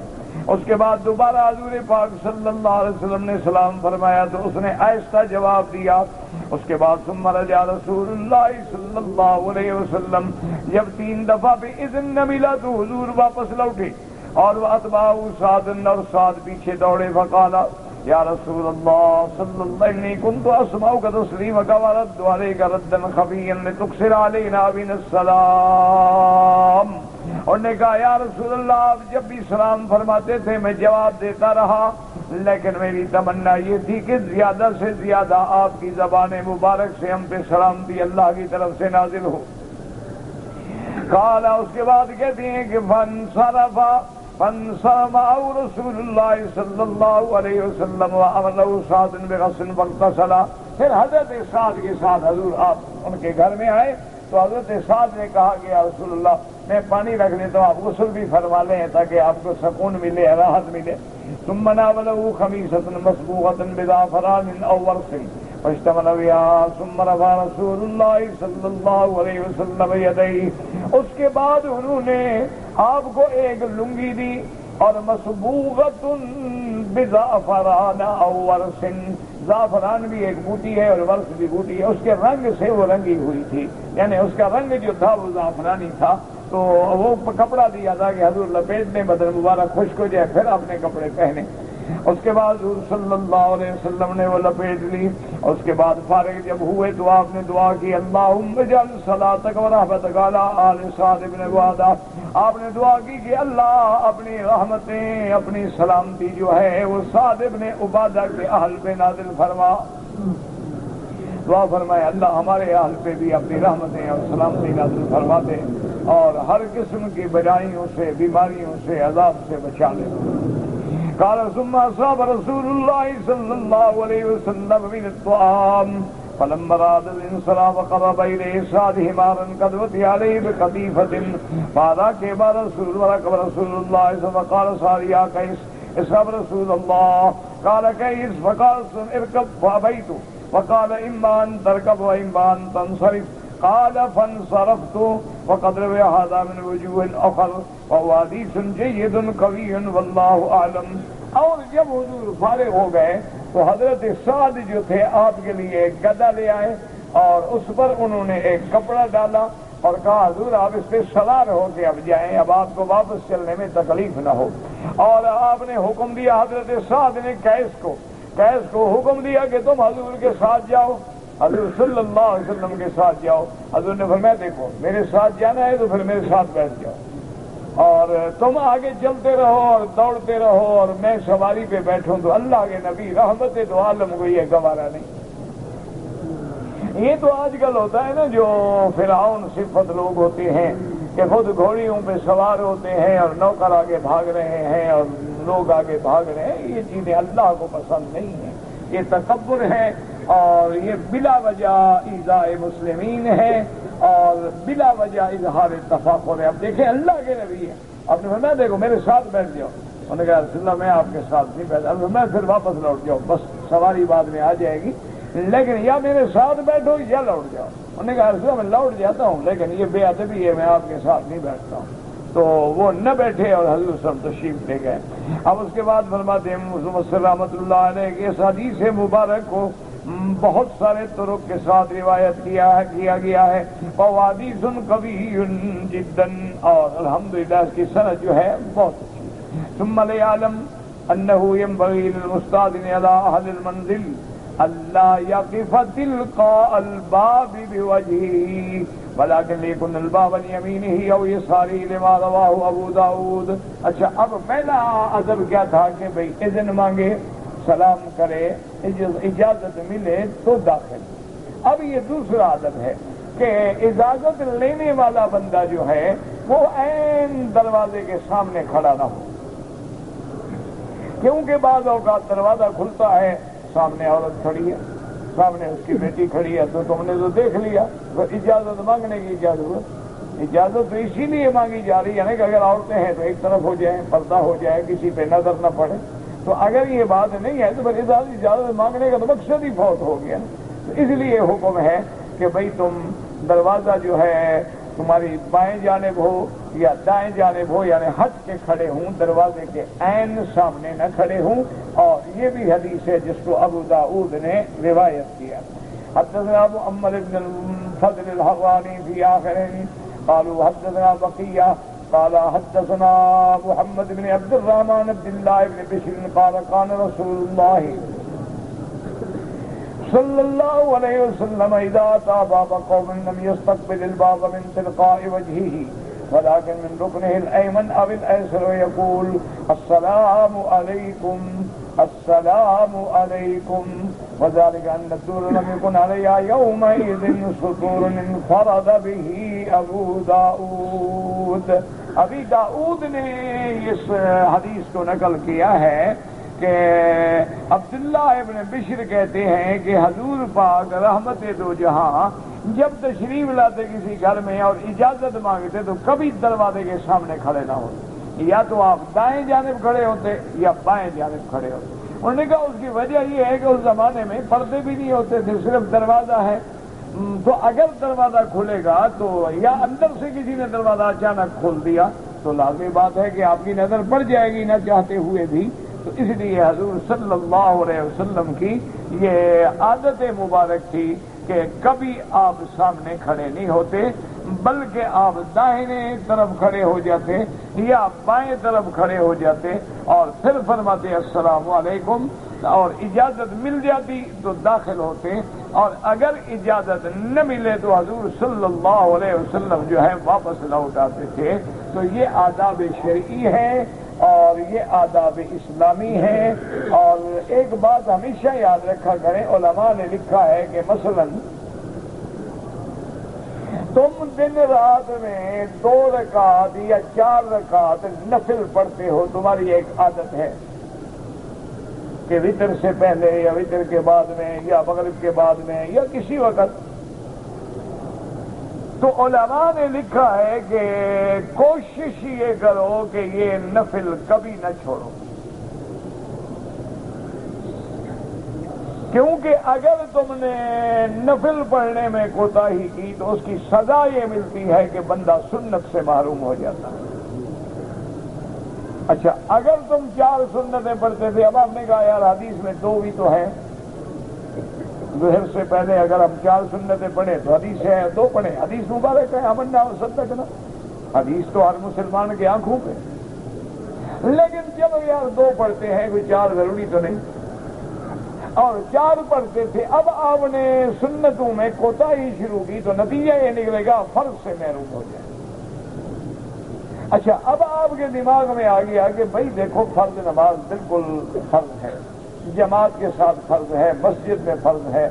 اس کے بعد دوبارہ حضور پاک صلی اللہ علیہ وسلم نے سلام فرمایا تو اس نے آہستہ جواب دیا۔ اس کے بعد ثم رجع رسول اللہ صلی اللہ علیہ وسلم، جب 3 دفعہ بھی اذن نہ ملا تو حضور واپس لوٹے، اور اتباعہ سعد، اور سعد پیچھے دوڑے، فقالا یا رسول اللہ صلی اللہ علیہ وسلم كنت اسمعك تسلیمك ورد عليك ردا خفيا لتكثر علينا من السلام، اور نے کہا یا رسول اللہ آپ جب بھی سلام فرماتے تھے میں جواب دیتا رہا، لیکن میری تمنا یہ تھی کہ زیادہ سے زیادہ آپ کی زبان مبارک سے ہم پہ سلامتی اللہ کی طرف سے نازل ہو۔ قال، اس کے بعد کہتے ہیں کہ فانصرف معه رسول اللہ صلی اللہ علیہ وسلم وامر سعد بغسل فاغتسل، پھر حضرت سعد کے ساتھ حضور آپ ان کے گھر میں آئے تو حضرت سعد نے کہا کہ یا رسول اللہ میں پانی رکھ دیتا ہوں، آپ غسل بھی فرما لیں تاکہ آپ کو سکون ملے، راحت ملے۔ ثم ناوله خمیصة مصبوغة بزعفران او ورس فاشتمل بها، ثم رفع رسول اللہ صلی اللہ علیہ وسلم یدیہ، اس کے بعد انہوں نے آپ کو ایک لنگی دی اور مصبوغۃ بزعفران او ورس، زعفران بھی ایک بوٹی ہے اور ورس بھی بوٹی ہے، اس کے رنگ سے وہ رنگی ہوئی تھی، یعنی اس کا رنگ جو تھا وہ زعفرانی تھا، تو وہ کپڑا دیا تھا کہ حضور لپیٹنے بدن مبارک خشک ہو جائے پھر اپنے کپڑے پہنے۔ اس کے بعد حضور صلی اللہ علیہ وسلم نے وہ لپیٹ لی، اس کے بعد فارغ جب ہوئے تو آپ نے دعا کی اللہم اجعل صلاتک و رحمتک علی آل سعد بن عبادہ، آپ نے دعا کی کہ اللہ اپنی رحمتیں، اپنی سلامتی جو ہے وہ سعد بن عبادہ کے اہل پہ نازل فرما۔ دعا فرمائے اللہ ہمارے اہل پہ بھی اپنی رحمتیں اور سلامتی نازل فرما دے اور ہر قسم کی برائیوں سے، بیماریوں سے، عذاب سے بچا لے۔ قال ثم أصاب رسول الله صلى الله عليه وسلم من الطعام فلما أراد الانصراف قرب إليه سعد حمارا قد وطئ عليه بقطيفة فراكب رسول الله فقال سعد يا قيس اصحب رسول الله، قال قيس فقال اركب فأبيت، فقال إما أن تركب وإما أن تنصرف، قال فانصرفت، وقد روي هذا من وجوه اخر وهو حديث جيد قوي والله اعلم۔ اور جب حضور فارغ ہو گئے تو حضرت سعد جو تھے آپ کے لیے ایک گدا لے آئے اور اس پر انہوں نے ایک کپڑا ڈالا اور کہا حضور آپ اس پہ سوار ہو کے اب جائیں، اب آپ کو واپس چلنے میں تکلیف نہ ہو۔ اور آپ نے حکم دیا، حضرت سعد نے قیس کو حکم دیا کہ تم حضور کے ساتھ جاؤ، حضور صلی اللہ علیہ وسلم کے ساتھ جاؤ۔ حضور نے فرمایا دیکھو میرے ساتھ جانا ہے تو پھر میرے ساتھ بیٹھ جاؤ، اور تم آگے چلتے رہو اور دوڑتے رہو اور میں سواری پہ بیٹھوں تو اللہ کے نبی رحمت دو عالم کو یہ گوارا نہیں۔ یہ تو آج کل ہوتا ہے نا، جو فرعون صفت لوگ ہوتے ہیں کہ خود گھوڑیوں پہ سوار ہوتے ہیں اور نوکر آگے بھاگ رہے ہیں اور لوگ آگے بھاگ رہے ہیں، یہ چیزیں اللہ کو پسند نہیں ہیں، یہ تکبر ہے اور یہ بلا وجہ ایذاء مسلمین ہے اور بلا وجہ اظہار تفاخر ہے۔ اب دیکھیں اللہ کے نبی ہے، آپ نے فرمایا دیکھو میرے ساتھ بیٹھ جاؤ، انہوں نے کہا رسول اللہ میں آپ کے ساتھ نہیں بیٹھا، میں پھر واپس لوٹ جاؤ، بس سواری بعد میں آ جائے گی، لیکن یا میرے ساتھ بیٹھو یا لوٹ جاؤ۔ انہوں نے کہا رسول اللہ میں لوٹ جاتا ہوں لیکن یہ بے ادبی ہے، میں آپ کے ساتھ نہیں بیٹھتا ہوں۔ تو وہ نہ بیٹھے اور حضور صلی اللہ علیہ وسلم تشریف لے گئے۔ اب اس کے بعد فرماتے ہیں مفسر رحمۃ اللہ علیہ کہ اس حدیث مبارک کو بہت سارے طرق کے ساتھ روایت کیا گیا ہے، حدیث قوی جدا، اور الحمدللہ اس کی سند جو ہے بہت اچھی۔ ثم ليعلم انه ينبغي للمستاذن على اهل المنزل الا يقف تلقاء الباب بوجهه ولكن ليكن الباب عن يمينه او يساره لما رواه ابو داود۔ اچھا، اب پہلا ادب کیا تھا کہ بھئی اذن مانگے، سلام کرے، اجازت ملے تو داخل۔ اب یہ دوسرا ادب ہے کہ اجازت لینے والا بندہ جو ہے وہ عین دروازے کے سامنے کھڑا نہ ہو، کیونکہ بعض اوقات دروازہ کھلتا ہے، سامنے عورت کھڑی ہے، سامنے اس کی بیٹی کھڑی ہے، تو تم نے تو دیکھ لیا، تو اجازت مانگنے کی کیا ضرورت؟ اجازت تو اسی لیے مانگی جا رہی ہے نا کہ اگر عورتیں ہیں تو ایک طرف ہو جائیں، پردہ ہو جائے، کسی پہ نظر نہ پڑے۔ تو اگر یہ بات نہیں ہے تو پھر اجازت مانگنے کا تو مقصد ہی فوت ہو گیا۔ تو اس لیے حکم ہے کہ بھئی تم دروازہ جو ہے تمہاری بائیں جانب ہو یا دائیں جانب ہو، یعنی ہٹ کے کھڑے ہوں، دروازے کے عین سامنے نہ کھڑے ہوں۔ اور یہ بھی حدیث ہے جس کو ابو داؤد نے روایت کیا۔ حدثنا ابو عمر بن الفضل الحراني في آخره قالوا حدثنا بقية قال حدثنا محمد بن عبد الرحمن عبد الله بن بشر قال كان رسول الله صلی اللہ علیہ وسلم اذا اتى باب قوم لم يستقبل الباب من تلقاء وجهه ولكن من ركنه الايمن او الايسر يقول السلام عليكم السلام عليكم، وذلك ان الدور لم يكن عليها يومئذ سطور انفرد به ابو داؤد۔ ابی داؤد نے اس حدیث کو نقل کیا ہے کہ عبداللہ ابن بشر کہتے ہیں کہ حضور پاک رحمت دو جہاں جب تشریف لاتے کسی گھر میں اور اجازت مانگتے تو کبھی دروازے کے سامنے کھڑے نہ ہوتے، یا تو آپ دائیں جانب کھڑے ہوتے یا بائیں جانب کھڑے ہوتے۔ انہوں نے کہا اس کی وجہ یہ ہے کہ اس زمانے میں پردے بھی نہیں ہوتے تھے، صرف دروازہ ہے، تو اگر دروازہ کھلے گا تو یا اندر سے کسی نے دروازہ اچانک کھول دیا تو لازمی بات ہے کہ آپ کی نظر پڑ جائے گی نہ چاہتے ہوئے بھی۔ تو اس لیے حضور صلی اللہ علیہ وسلم کی یہ عادت مبارک تھی کہ کبھی آپ سامنے کھڑے نہیں ہوتے، بلکہ آپ داہنے طرف کھڑے ہو جاتے یا بائیں طرف کھڑے ہو جاتے اور پھر فرماتے السلام علیکم، اور اجازت مل جاتی تو داخل ہوتے، اور اگر اجازت نہ ملے تو حضور صلی اللہ علیہ وسلم جو ہے واپس لوٹ آتے تھے۔ تو یہ آداب شرعی ہے اور یہ آداب اسلامی ہے۔ اور ایک بات ہمیشہ یاد رکھا کریں، علماء نے لکھا ہے کہ مثلا تم دن رات میں 2 رکعت یا 4 رکعت نفل پڑھتے ہو، تمہاری ایک عادت ہے کہ وتر سے پہلے یا وتر کے بعد میں یا مغرب کے بعد میں یا کسی وقت، تو علماء نے لکھا ہے کہ کوشش یہ کرو کہ یہ نفل کبھی نہ چھوڑو، کیونکہ اگر تم نے نفل پڑھنے میں کوتاہی کی تو اس کی سزا یہ ملتی ہے کہ بندہ سنت سے محروم ہو جاتا ہے۔ اچھا، اگر تم 4 سنتیں پڑھتے تھے، اب آپ نے کہا یار حدیث میں 2 بھی تو ہے، ظہر سے پہلے اگر ہم 4 سنتیں پڑھیں تو حدیث ہے 2 پڑھیں، حدیث مبارک ہے امنا و صدقنا، حدیث تو ہر مسلمان کی آنکھوں پہ، لیکن جب یار 2 پڑھتے ہیں کوئی 4 ضروری تو نہیں، اور 4 پڑھتے تھے، اب آپ نے سنتوں میں کوتاہی شروع کی تو نتیجہ یہ نکلے گا فرض سے محروم ہو جائے۔ اچھا، اب آپ کے دماغ میں آ گیا کہ بھائی دیکھو فرض نماز بالکل فرض ہے، جماعت کے ساتھ فرض ہے، مسجد میں فرض ہے،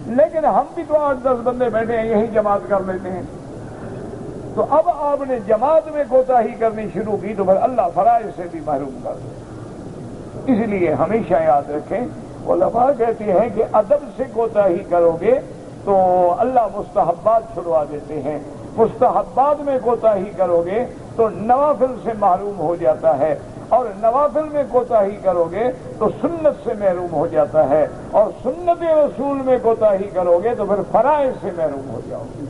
لیکن ہم بھی تو 8-10 بندے بیٹھے ہیں یہی جماعت کر لیتے ہیں۔ تو اب آپ نے جماعت میں کوتاہی کرنی شروع کی تو پھر اللہ فرائض سے بھی محروم کر دے۔ اس لیے ہمیشہ یاد رکھیں، علماء کہتے ہیں کہ ادب سے کوتاہی کرو گے تو اللہ مستحبات چھڑوا دیتے ہیں، مستحبات میں کوتاہی کرو گے تو نوافل سے محروم ہو جاتا ہے، اور نوافل میں کوتاہی کرو گے تو سنت سے محروم ہو جاتا ہے، اور سنت رسول میں کوتاہی کرو گے تو پھر فرائض سے محروم ہو جاؤ گے۔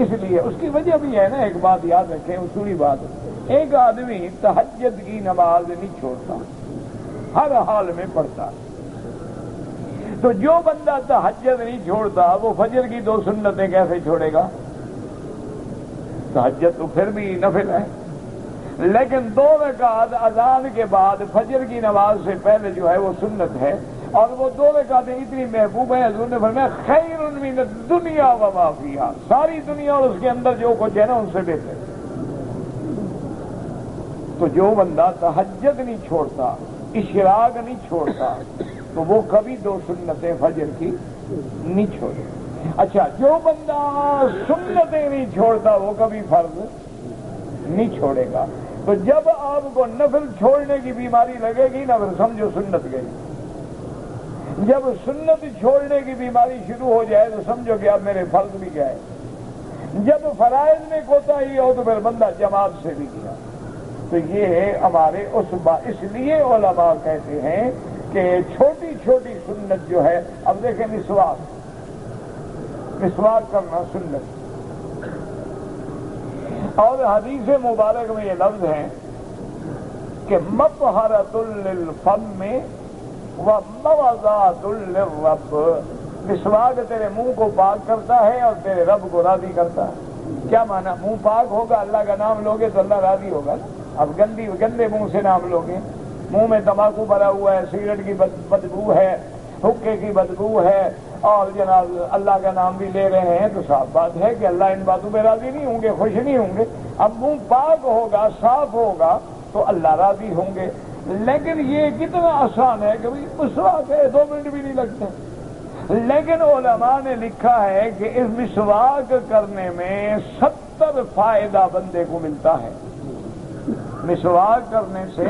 اس لیے اس کی وجہ بھی ہے نا، ایک بات یاد رکھیں، اصولی بات، ایک آدمی تہجد کی نماز نہیں چھوڑتا، ہر حال میں پڑھتا، تو جو بندہ تہجد نہیں چھوڑتا وہ فجر کی 2 سنتیں کیسے چھوڑے گا؟ تہجد تو پھر بھی نفل ہے، لیکن 2 رکعت اذان کے بعد فجر کی نماز سے پہلے جو ہے وہ سنت ہے، اور وہ 2 رکعتیں اتنی محبوب ہیں، حضور نے فرمایا خیر من الدنیا وما فیہا، ساری دنیا اور اس کے اندر جو کچھ ہے نا ان سے بہتر۔ تو جو بندہ تہجد نہیں چھوڑتا، اشراق نہیں چھوڑتا، تو وہ کبھی 2 سنتیں فجر کی نہیں چھوڑے۔ اچھا، جو بندہ سنتیں نہیں چھوڑتا وہ کبھی فرض نہیں چھوڑے گا۔ تو جب آپ کو نفل چھوڑنے کی بیماری لگے گی نا، پھر سمجھو سنت گئی۔ جب سنت چھوڑنے کی بیماری شروع ہو جائے تو سمجھو کہ اب میرے فرض بھی گئے۔ جب فرائض میں کوتاہی ہو تو پھر بندہ جماعت سے بھی گیا۔ تو یہ ہے ہمارے اس لیے علماء کہتے ہیں کہ چھوٹی چھوٹی سنت جو ہے، اب دیکھیں مسواک کرنا سنت، اور حدیث مبارک میں یہ لفظ ہے کہ مطہرۃ للفم وموضعۃ للرب، مسواک تیرے منہ کو پاک کرتا ہے اور تیرے رب کو راضی کرتا ہے۔ کیا معنی؟ منہ پاک ہوگا، اللہ کا نام لوگے تو اللہ راضی ہوگا نا۔ اب گندے منہ سے نام لوگے، منہ میں تمباکو بھرا ہوا ہے، سگریٹ کی بدبو ہے، حقے کی بدبو ہے، اور جناب اللہ کا نام بھی لے رہے ہیں، تو صاف بات ہے کہ اللہ ان باتوں پہ راضی نہیں ہوں گے، خوش نہیں ہوں گے۔ اب منہ پاک ہوگا، صاف ہوگا تو اللہ راضی ہوں گے۔ لیکن یہ کتنا آسان ہے کہ مسواک ہے، 2 منٹ بھی نہیں لگتے۔ لیکن علماء نے لکھا ہے کہ اس مسواک کرنے میں 70 فائدہ بندے کو ملتا ہے۔ مسواک کرنے سے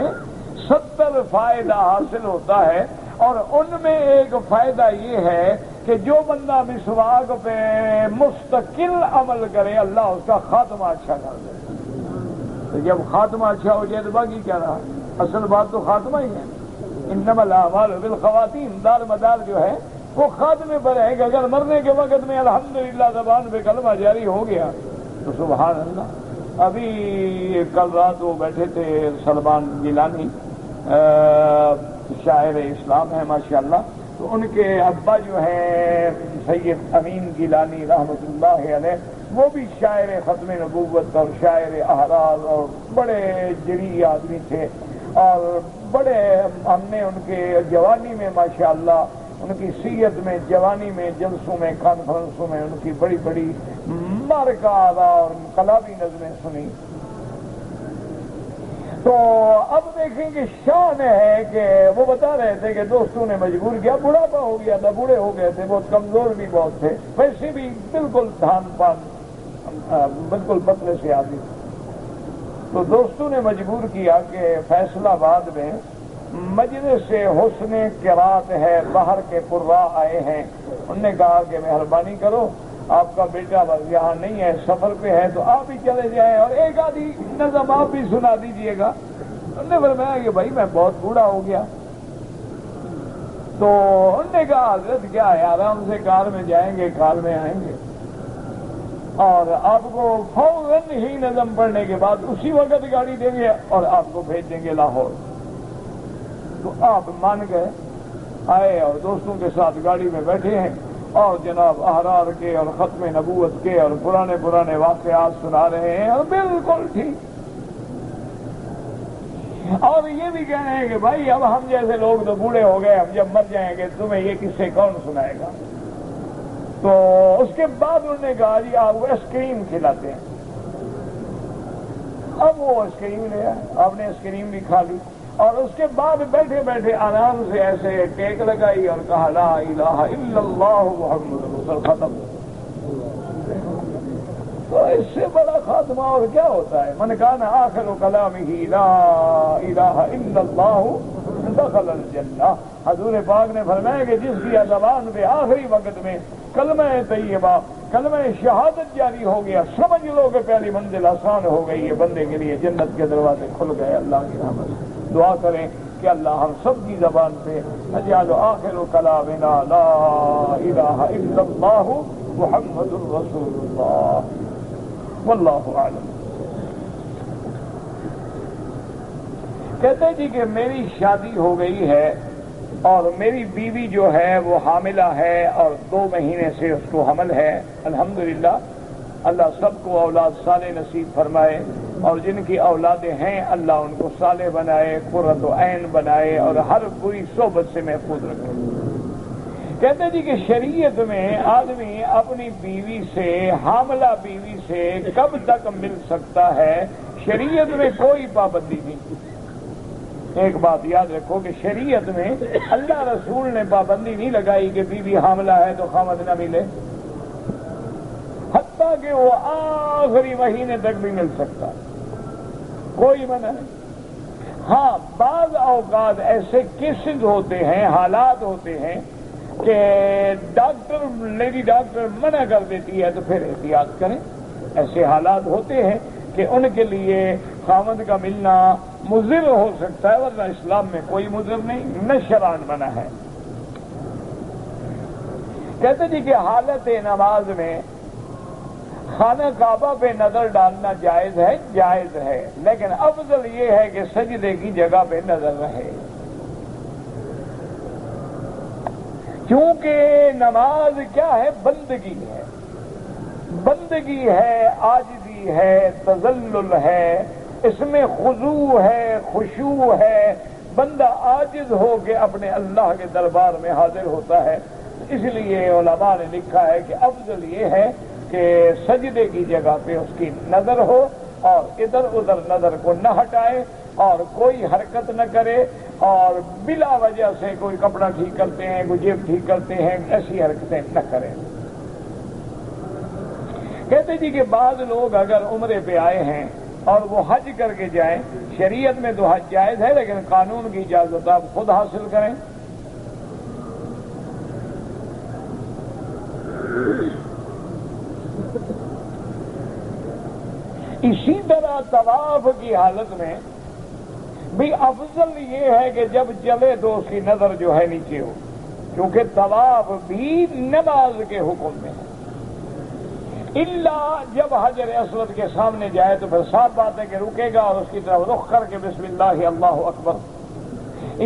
70 فائدہ حاصل ہوتا ہے، اور ان میں ایک فائدہ یہ ہے کہ جو بندہ مسواک پہ مستقل عمل کرے اللہ اس کا خاتمہ اچھا کر دے۔ تو جب خاتمہ اچھا ہو جائے تو باقی کیا رہا؟ اصل بات تو خاتمہ ہی ہے۔ انما الاعمال بالخواتیم، دار مدار جو ہے وہ خاتمے پر ہے کہ اگر مرنے کے وقت میں الحمدللہ زبان پہ کلمہ جاری ہو گیا تو سبحان اللہ۔ ابھی کل رات وہ بیٹھے تھے سلمان گیلانی، شاعر اسلام ہے ماشاءاللہ، تو ان کے ابا جو ہیں سید امین گیلانی رحمۃ اللہ علیہ، وہ بھی شاعر ختم نبوت اور شاعر احراز اور بڑے جری آدمی تھے، اور بڑے ہم نے ان کے جوانی میں ماشاءاللہ ان کی سیرت میں، جوانی میں، جلسوں میں، کانفرنسوں میں ان کی بڑی بڑی مارکات اور انقلابی نظمیں سنی۔ تو اب دیکھیں کہ شان ہے کہ وہ بتا رہے تھے کہ دوستوں نے مجبور کیا، بڑھاپا ہو گیا تھا، بوڑھے ہو گئے تھے، بہت کمزور بھی بہت تھے، ویسے بھی بالکل دھان پان بالکل پتلے سے آدمی۔ تو دوستوں نے مجبور کیا کہ فیصلہ آباد میں مجلس حسن قرات ہے، باہر کے قراء آئے ہیں، انہوں نے کہا کہ مہربانی کرو، آپ کا بیٹا بس یہاں نہیں ہے، سفر پہ ہے، تو آپ ہی چلے جائیں اور ایک آدھی نظم آپ بھی سنا دیجئے گا۔ انہوں نے فرمایا کہ بھائی میں بہت بوڑھا ہو گیا۔ تو انہوں نے کہا حضرت کیا ہے، آرام سے کار میں جائیں گے، کار میں آئیں گے، اور آپ کو فوراً ہی نظم پڑھنے کے بعد اسی وقت گاڑی دیں گے اور آپ کو بھیج دیں گے لاہور۔ تو آپ مان گئے، آئے اور دوستوں کے ساتھ گاڑی میں بیٹھے ہیں، اور جناب احرار کے اور ختم نبوت کے اور پرانے واقعات سنا رہے ہیں، اور بالکل ٹھیک، اور یہ بھی کہہ رہے ہیں کہ بھائی اب ہم جیسے لوگ تو بوڑھے ہو گئے، ہم جب مر جائیں گے تمہیں یہ قصے کون سنائے گا؟ تو اس کے بعد انہوں نے کہا جی آپ کو آئس کریم کھلاتے ہیں، اب وہ آئس کریم لے آئے، آپ نے آئس کریم بھی کھا لی، اور اس کے بعد بیٹھے بیٹھے آرام سے ایسے ٹیک لگائی اور کہا لا الہ الا اللہ محمد رسول اللہ، ختم۔ تو اس سے بڑا خاتمہ اور کیا ہوتا ہے؟ من کان آخر کلامہ لا الہ الا اللہ دخل الجنہ۔ حضور پاک نے فرمایا کہ جس کی زبان پہ آخری وقت میں کلمہ طیبہ، کلمہ شہادت جاری ہو گیا، سمجھ لو کہ پہلی منزل آسان ہو گئی ہے، بندے کے لیے جنت کے دروازے کھل گئے اللہ کی رحمت سے۔ دعا کریں کہ اللہ ہم سب کی زبان پہ اجعل آخر کلامنا لا الہ الا اللہ محمد رسول اللہ، واللہ اعلم۔ کہتے جی کہ میری شادی ہو گئی ہے اور میری بیوی جو ہے وہ حاملہ ہے اور 2 مہینے سے اس کو حمل ہے، الحمدللہ اللہ سب کو اولاد صالح نصیب فرمائے، اور جن کی اولادیں ہیں اللہ ان کو صالح بنائے، قرۃ عین بنائے، اور ہر بری صحبت سے محفوظ رکھے۔ کہتے جی کہ شریعت میں آدمی اپنی بیوی سے، حاملہ بیوی سے کب تک مل سکتا ہے؟ شریعت میں کوئی پابندی نہیں۔ ایک بات یاد رکھو کہ شریعت میں اللہ رسول نے پابندی نہیں لگائی کہ بیوی حاملہ ہے تو خامد نہ ملے، حتیٰ کہ وہ آخری مہینے تک بھی مل سکتا، کوئی منع نہیں۔ ہاں بعض اوقات ایسے کیسز ہوتے ہیں، حالات ہوتے ہیں کہ ڈاکٹر، لیڈی ڈاکٹر منع کر دیتی ہے تو پھر احتیاط کریں۔ ایسے حالات ہوتے ہیں کہ ان کے لیے خامد کا ملنا مضر ہو سکتا ہے، ورنہ اسلام میں کوئی مضر نہیں، نہ شرعاً منع ہے۔ کہتے جی کہ حالت نماز میں خانہ کعبہ پہ نظر ڈالنا جائز ہے؟ جائز ہے، لیکن افضل یہ ہے کہ سجدے کی جگہ پہ نظر رہے، کیونکہ نماز کیا ہے؟ بندگی ہے، بندگی ہے، عاجزی ہے، تذلل ہے، اس میں خضوع ہے، خشوع ہے، بندہ عاجز ہو کے اپنے اللہ کے دربار میں حاضر ہوتا ہے۔ اس لیے علماء نے لکھا ہے کہ افضل یہ ہے کہ سجدے کی جگہ پہ اس کی نظر ہو، اور ادھر ادھر نظر کو نہ ہٹائے، اور کوئی حرکت نہ کرے، اور بلا وجہ سے کوئی کپڑا ٹھیک کرتے ہیں، کوئی جیب ٹھیک کرتے ہیں، ایسی حرکتیں نہ کریں۔ کہتے جی کہ بعض لوگ اگر عمرے پہ آئے ہیں اور وہ حج کر کے جائیں، شریعت میں تو حج جائز ہے لیکن قانون کی اجازت آپ خود حاصل کریں۔ اسی طرح طواف کی حالت میں بھی افضل یہ ہے کہ جب چلے تو اس کی نظر جو ہے نیچے ہو، کیونکہ طواف بھی نماز کے حکم میں ہے، الا جب حجر اسود کے سامنے جائے تو پھر صاف بات ہے کہ رکے گا اور اس کی طرف رخ کر کے بسم اللہ اللہ اکبر،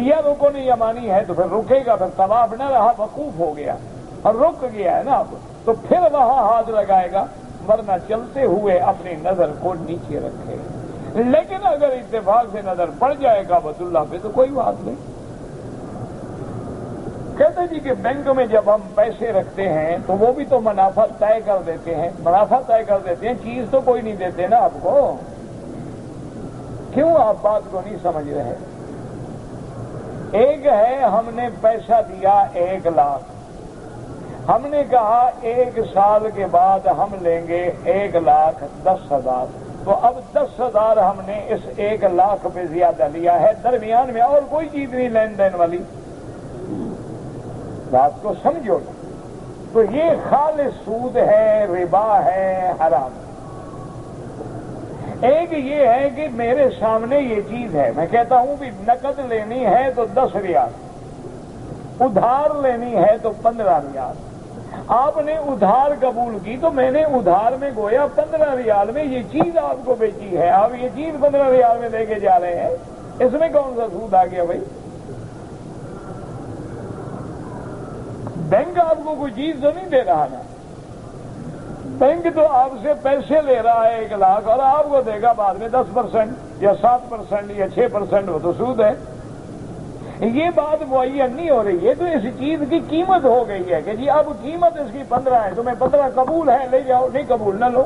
یا رکن یمانی ہے تو پھر رکے گا، پھر طواف نہ رہا، وقوف ہو گیا اور رک گیا ہے نا اب، تو پھر وہاں ہاتھ لگائے گا، ورنہ چلتے ہوئے اپنی نظر کو نیچے رکھے۔ لیکن اگر اتفاق سے نظر پڑ جائے گا بیت اللہ پہ تو کوئی بات نہیں۔ کہتے جی کہ بینک میں جب ہم پیسے رکھتے ہیں تو وہ بھی تو منافع طے کر دیتے ہیں، منافع طے کر دیتے ہیں، چیز تو کوئی نہیں دیتے نا آپ کو، کیوں آپ بات کو نہیں سمجھ رہے؟ ایک ہے ہم نے پیسہ دیا 1 لاکھ، ہم نے کہا 1 سال کے بعد ہم لیں گے 1,10,000، تو اب 10,000 ہم نے اس 1 لاکھ پہ زیادہ لیا ہے، درمیان میں اور کوئی چیز نہیں لین دین والی، بات کو سمجھو۔ تو یہ خالص سود ہے، ربا ہے، حرام۔ ایک یہ ہے کہ میرے سامنے یہ چیز ہے، میں کہتا ہوں کہ نقد لینی ہے تو 10 ریال، ادھار لینی ہے تو 15 ریال، آپ نے ادھار قبول کی تو میں نے ادھار میں گویا 15 ریال میں یہ چیز آپ کو بیچی ہے، آپ یہ چیز 15 ریال میں لے کے جا رہے ہیں، اس میں کون سا سود آ گیا بھائی؟ بینک آپ کو کوئی چیز تو نہیں دے رہا نا، بینک تو آپ سے پیسے لے رہا ہے 1 لاکھ اور آپ کو دے گا بعد میں 10% یا 7% یا 6%، وہ تو سود ہے۔ یہ بات معین نہیں ہو رہی ہے، تو اس چیز کی قیمت ہو گئی ہے کہ جی اب قیمت اس کی 15 ہے، تمہیں 15 قبول ہے لے جاؤ، نہیں قبول نہ لو۔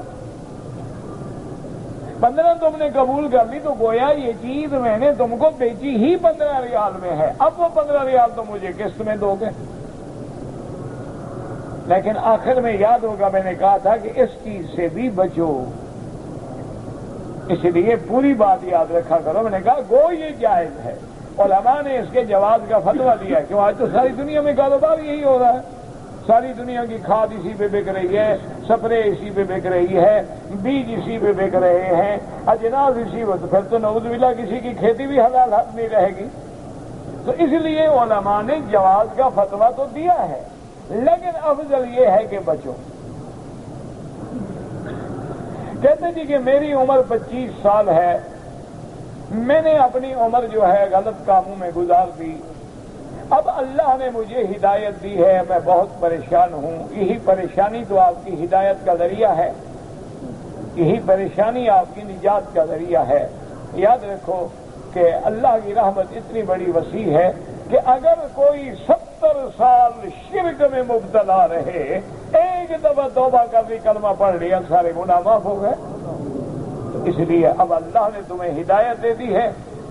15 تم نے قبول کر لی تو گویا یہ چیز میں نے تم کو بیچی ہی 15 ریال میں ہے، اب وہ 15 ریال تو مجھے قسط میں دو گے۔ لیکن آخر میں یاد ہوگا میں نے کہا تھا کہ اس چیز سے بھی بچو، اس لیے پوری بات یاد رکھا کرو۔ میں نے کہا گو یہ جائز ہے، علماء نے اس کے جواز کا فتویٰ دیا، کیوں آج تو ساری دنیا میں کاروبار یہی ہو رہا ہے، ساری دنیا کی کھاد اسی پہ بک رہی ہے، سپرے اسی پہ بک رہی ہے، بیج اسی پہ بک رہے ہیں، اجناس اسی پہ، تو پھر تو نعوذ باللہ کسی کی کھیتی بھی حلال حق نہیں رہے گی۔ تو اس لیے علماء نے جواز کا فتویٰ تو دیا ہے، لیکن افضل یہ ہے کہ بچو۔ کہتے جی کہ میری عمر 25 سال ہے، میں نے اپنی عمر جو ہے غلط کاموں میں گزار دی، اب اللہ نے مجھے ہدایت دی ہے، میں بہت پریشان ہوں، یہی پریشانی تو آپ کی ہدایت کا ذریعہ ہے، یہی پریشانی آپ کی نجات کا ذریعہ ہے۔ یاد رکھو کہ اللہ کی رحمت اتنی بڑی وسیع ہے کہ اگر کوئی 70 سال شرک میں مبتلا رہے، ایک دفعہ توبہ کر لی، کلمہ پڑھ لیا، سارے گناہ معاف ہو گئے۔ تو اس لیے اب اللہ نے تمہیں ہدایت دے دی ہے،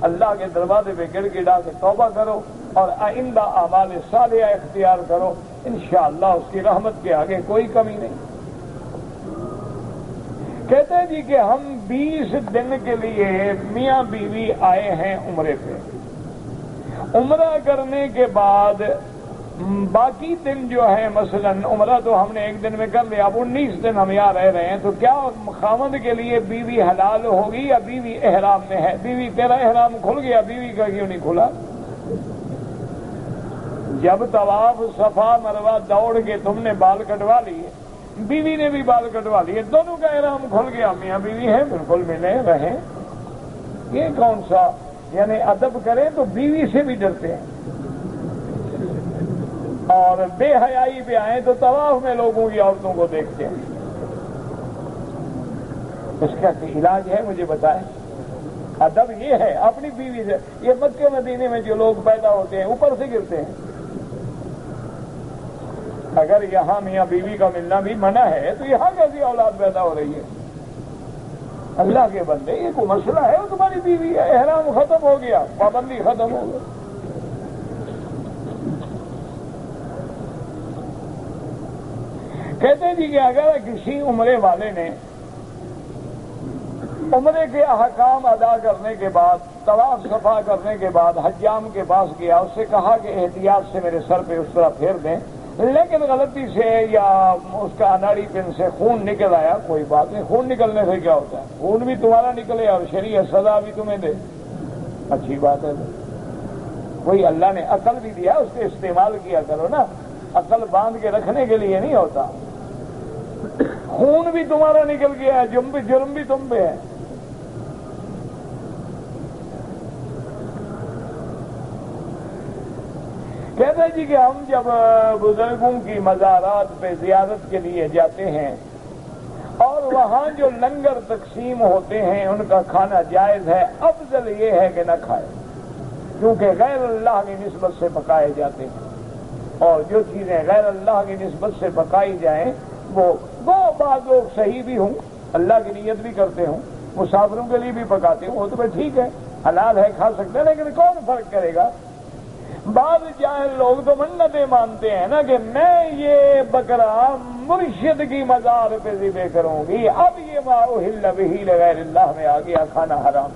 اللہ کے دروازے پہ گڑ گڑا کے توبہ کرو اور آئندہ اعمال صالحہ اختیار کرو، انشاءاللہ اس کی رحمت کے آگے کوئی کمی نہیں۔ کہتے ہیں جی کہ ہم 20 دن کے لیے میاں بیوی آئے ہیں عمرے پہ، عمرہ کرنے کے بعد باقی دن جو ہے مثلا عمرہ تو ہم نے ایک دن میں کر لیا، اب 19 دن ہم یہاں رہ رہے ہیں، تو کیا خاوند کے لیے بیوی حلال ہوگی یا بیوی احرام میں ہے؟ بیوی تیرا احرام کھل گیا، بیوی کا کیوں نہیں کھلا؟ جب طواف صفا مروہ دوڑ کے تم نے بال کٹوا لیے، بیوی نے بھی بال کٹوا لیے، دونوں کا احرام کھل گیا، میاں بیوی ہیں، بالکل ملے رہیں۔ یہ کون سا یعنی ادب کریں تو بیوی سے بھی ڈرتے ہیں، اور بے حیائی پہ آئیں تو طواف میں لوگوں کی عورتوں کو دیکھتے ہیں۔ اس کا علاج ہے مجھے بتائیں؟ ادب یہ ہے اپنی بیوی سے۔ یہ مکے مدینے میں جو لوگ پیدا ہوتے ہیں اوپر سے گرتے ہیں، اگر یہاں میاں بیوی کا ملنا بھی منع ہے تو یہاں کیسی اولاد پیدا ہو رہی ہے؟ اللہ کے بندے، یہ کوئی مسئلہ ہے؟ وہ تمہاری بیوی ہے، احرام ختم ہو گیا، پابندی ختم ہو گئی۔ کہتے ہیں جی کہ اگر کسی عمرے والے نے عمرے کے احکام ادا کرنے کے بعد، طواف صفا کرنے کے بعد حجام کے پاس گیا، اس سے کہا کہ احتیاط سے میرے سر پہ اس طرح پھیر دیں، لیکن غلطی سے یا اس کا اناڑی پن سے خون نکل آیا، کوئی بات نہیں، خون نکلنے سے کیا ہوتا ہے؟ خون بھی تمہارا نکلے اور شریعت سزا بھی تمہیں دے، اچھی بات ہے۔ وہی اللہ نے عقل بھی دیا، اس کے استعمال کیا کرو نا، عقل باندھ کے رکھنے کے لیے نہیں ہوتا۔ خون بھی تمہارا نکل گیا ہے، جرم بھی تم پہ ہے۔ کہتے ہیں جی کہ ہم جب بزرگوں کی مزارات پہ زیارت کے لیے جاتے ہیں اور وہاں جو لنگر تقسیم ہوتے ہیں ان کا کھانا جائز ہے، افضل یہ ہے کہ نہ کھائے، کیونکہ غیر اللہ کی نسبت سے پکائے جاتے ہیں، اور جو چیزیں غیر اللہ کی نسبت سے پکائی جائیں وہ بعض لوگ صحیح بھی ہوں، اللہ کی نیت بھی کرتے ہوں، مسافروں کے لیے بھی پکاتے ہوں، وہ تو ٹھیک ہے، حلال ہے، کھا سکتے ہیں، لیکن کون فرق کرے گا؟ بعض جاہل لوگ تو منتیں مانتے ہیں نا کہ میں یہ بکرا مرشد کی مزار پہ ذبح کروں گی، اب یہ ما اہل بہ لغیر اللہ میں آ گیا، کھانا حرام۔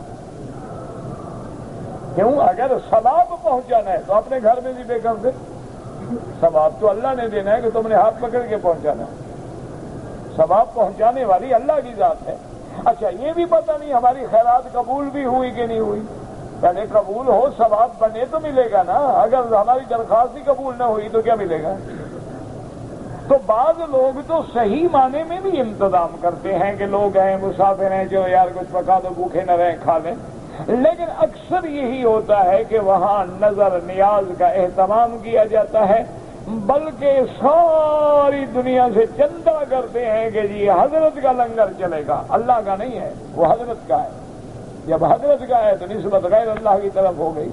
کیوں؟ اگر ثواب پہنچانا ہے تو اپنے گھر میں ذبح کر دے، ثواب تو اللہ نے دینا ہے کہ تم نے ہاتھ پکڑ کے پہنچانا ہے، ثواب پہنچانے والی اللہ کی ذات ہے۔ اچھا یہ بھی پتہ نہیں ہماری خیرات قبول بھی ہوئی کہ نہیں ہوئی، پہلے قبول ہو ثواب بنے تو ملے گا نا، اگر ہماری درخواست ہی قبول نہ ہوئی تو کیا ملے گا؟ تو بعض لوگ تو صحیح معنی میں بھی انتظام کرتے ہیں کہ لوگ ہیں مسافر ہیں، جو یار کچھ پکا دو، بھوکے نہ رہیں، کھا لیں، لیکن اکثر یہی ہوتا ہے کہ وہاں نظر نیاز کا اہتمام کیا جاتا ہے، بلکہ ساری دنیا سے چندہ کرتے ہیں کہ جی حضرت کا لنگر چلے گا، اللہ کا نہیں ہے، وہ حضرت کا ہے۔ جب حضرت کا ہے تو نسبت غیر اللہ کی طرف ہو گئی۔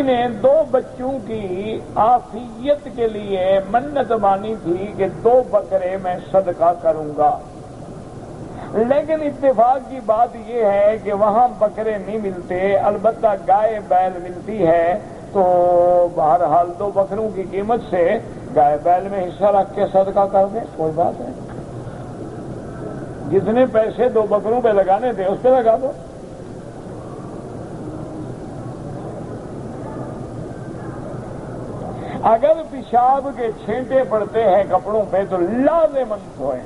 نے 2 بچوں کی عافیت کے لیے منت مانی تھی کہ 2 بکرے میں صدقہ کروں گا، لیکن اتفاق کی بات یہ ہے کہ وہاں بکرے نہیں ملتے، البتہ گائے بیل ملتی ہے، تو بہرحال 2 بکروں کی قیمت سے گائے بیل میں حصہ رکھ کے صدقہ کر دیں، کوئی بات ہے، جتنے پیسے 2 بکروں پہ لگانے تھے اس پہ لگا دو۔ اگر پیشاب کے چھینٹے پڑتے ہیں کپڑوں پہ تو لازماً دھوئیں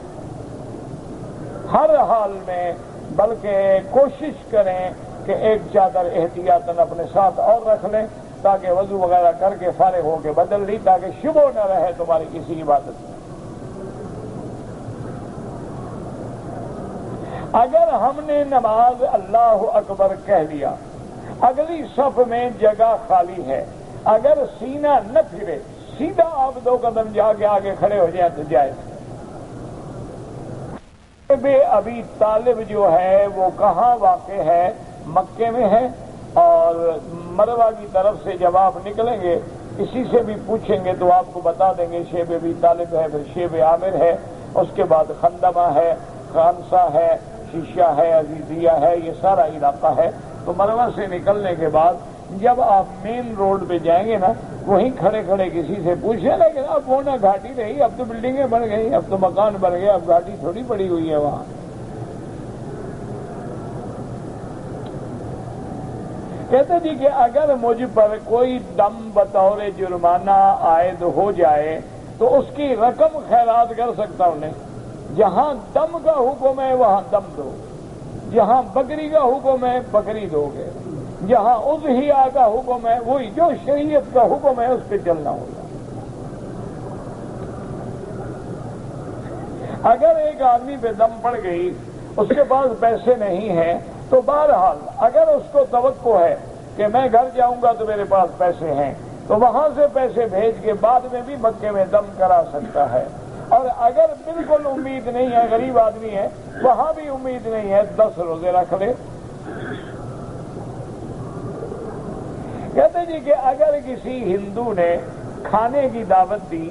ہر حال میں، بلکہ کوشش کریں کہ ایک چادر احتیاطاً اپنے ساتھ اور رکھ لیں تاکہ وضو وغیرہ کر کے فارغ ہو کے بدل لی، تاکہ شبہ نہ رہے تمہاری کسی عبادت میں۔ اگر ہم نے نماز اللہ اکبر کہہ لیا، اگلی صف میں جگہ خالی ہے، اگر سینہ نہ پھرے، سیدھا آپ 2 قدم جا کے آگے کھڑے ہو جائیں تو جائز۔ ابی طالب جو ہے وہ کہاں واقع ہے؟ مکے میں ہے، اور مروہ کی طرف سے جب آپ نکلیں گے کسی سے بھی پوچھیں گے تو آپ کو بتا دیں گے شیب ابی طالب ہے، پھر شیب عامر ہے، اس کے بعد خندمہ ہے، خانسہ ہے، شیشہ ہے، عزیزیہ ہے، یہ سارا علاقہ ہے۔ تو مروہ سے نکلنے کے بعد جب آپ مین روڈ پہ جائیں گے نا، وہیں کھڑے کھڑے کسی سے پوچھیں، لیکن اب وہ نہ گھاٹی رہی، اب تو بلڈنگیں بن گئی، اب تو مکان بن گئے، اب گھاٹی تھوڑی پڑی ہوئی ہے وہاں۔ کہتے جی کہ اگر مجھ پر کوئی دم بطور جرمانہ عائد ہو جائے تو اس کی رقم خیرات کر سکتا ہوں نہیں؟ جہاں دم کا حکم ہے وہاں دم دو، جہاں بکری کا حکم ہے بکری دو گے، جہاں اضحیہ کا حکم ہے وہی جو شریعت کا حکم ہے اس پہ چلنا ہوگا۔ اگر ایک آدمی پہ دم پڑ گئی، اس کے پاس پیسے نہیں ہیں، تو بہرحال اگر اس کو توقع ہے کہ میں گھر جاؤں گا تو میرے پاس پیسے ہیں، تو وہاں سے پیسے بھیج کے بعد میں بھی مکے میں دم کرا سکتا ہے۔ اور اگر بالکل امید نہیں ہے، غریب آدمی ہے، وہاں بھی امید نہیں ہے، 10 روزے رکھ لے۔ کہتے جی کہ اگر کسی ہندو نے کھانے کی دعوت دی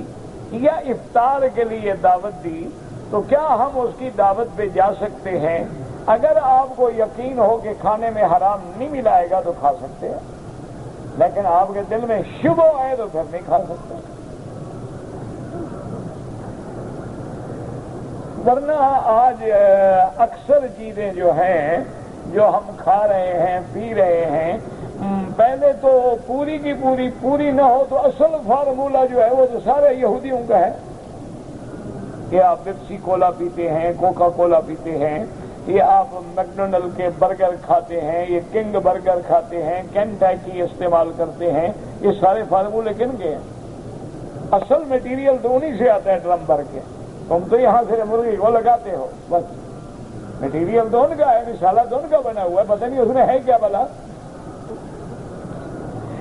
یا افطار کے لیے دعوت دی تو کیا ہم اس کی دعوت پہ جا سکتے ہیں؟ اگر آپ کو یقین ہو کہ کھانے میں حرام نہیں ملائے گا تو کھا سکتے ہیں، لیکن آپ کے دل میں شبہ ہے تو پھر نہیں کھا سکتے۔ ورنہ آج اکثر چیزیں جو ہیں جو ہم کھا رہے ہیں پی رہے ہیں، پہلے تو پوری کی پوری نہ ہو تو اصل فارمولہ جو ہے وہ تو سارے یہودیوں کا ہے کہ آپ پیپسی کولا پیتے ہیں، کوکا کولا پیتے ہیں، یہ آپ میکڈونلڈ کے برگر کھاتے ہیں، یہ کنگ برگر کھاتے ہیں، کینٹیکی استعمال کرتے ہیں، یہ سارے فارمولے کن کے ہیں؟ اصل میٹیریل تو انہی سے آتا ہے ڈرم بھر کے، تم تو یہاں سے مرغی کو لگاتے ہو، بس میٹیریل تو ان کا ہے، مسالہ تو ان کا بنا ہوا ہے، پتہ نہیں اس میں ہے کیا بلا۔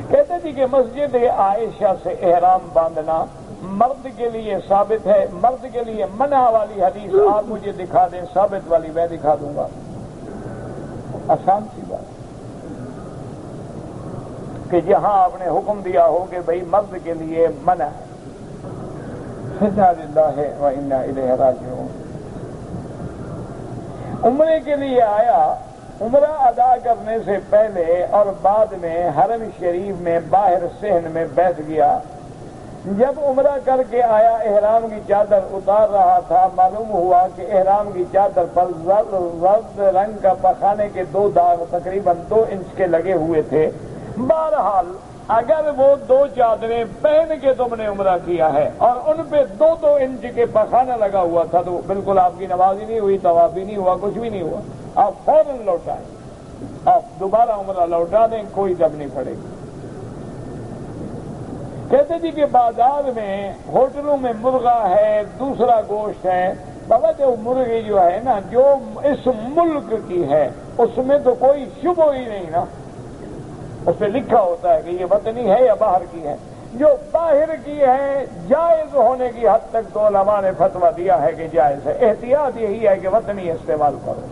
کہتے تھے کہ مسجد عائشہ سے احرام باندھنا مرد کے لیے ثابت ہے، مرد کے لیے منع والی حدیث آپ مجھے دکھا دیں، ثابت والی میں دکھا دوں گا، آسان سی بات کہ جہاں آپ نے حکم دیا ہو کہ بھئی مرد کے لیے منع ہے۔ انا للہ و انا الیہ راجعون۔ عمرے کے لیے آیا، عمرہ ادا کرنے سے پہلے اور بعد میں حرم شریف میں باہر صحن میں بیٹھ گیا، جب عمرہ کر کے آیا احرام کی چادر اتار رہا تھا، معلوم ہوا کہ احرام کی چادر پر زرد رنگ کا پخانے کے 2 داغ تقریباً 2 انچ کے لگے ہوئے تھے۔ بہرحال اگر وہ 2 چادریں پہن کے تم نے عمرہ کیا ہے اور ان پہ 2 انچ کے پخانہ لگا ہوا تھا تو بالکل آپ کی نماز ہی نہیں ہوئی، طواف بھی نہیں ہوا، کچھ بھی نہیں ہوا، آپ فوراً لوٹائیں، آپ دوبارہ عمرہ لوٹا دیں، کوئی دم نہیں پڑے گی۔ کہتے جی کہ بازار میں ہوٹلوں میں مرغا ہے، دوسرا گوشت ہے، بابا جو مرغی جو ہے نا جو اس ملک کی ہے اس میں تو کوئی شبہ ہی نہیں نا، اس پہ لکھا ہوتا ہے کہ یہ وطنی ہے یا باہر کی ہے، جو باہر کی ہے جائز ہونے کی حد تک تو علماء نے فتویٰ دیا ہے کہ جائز ہے، احتیاط یہی ہے کہ وطنی استعمال کرو۔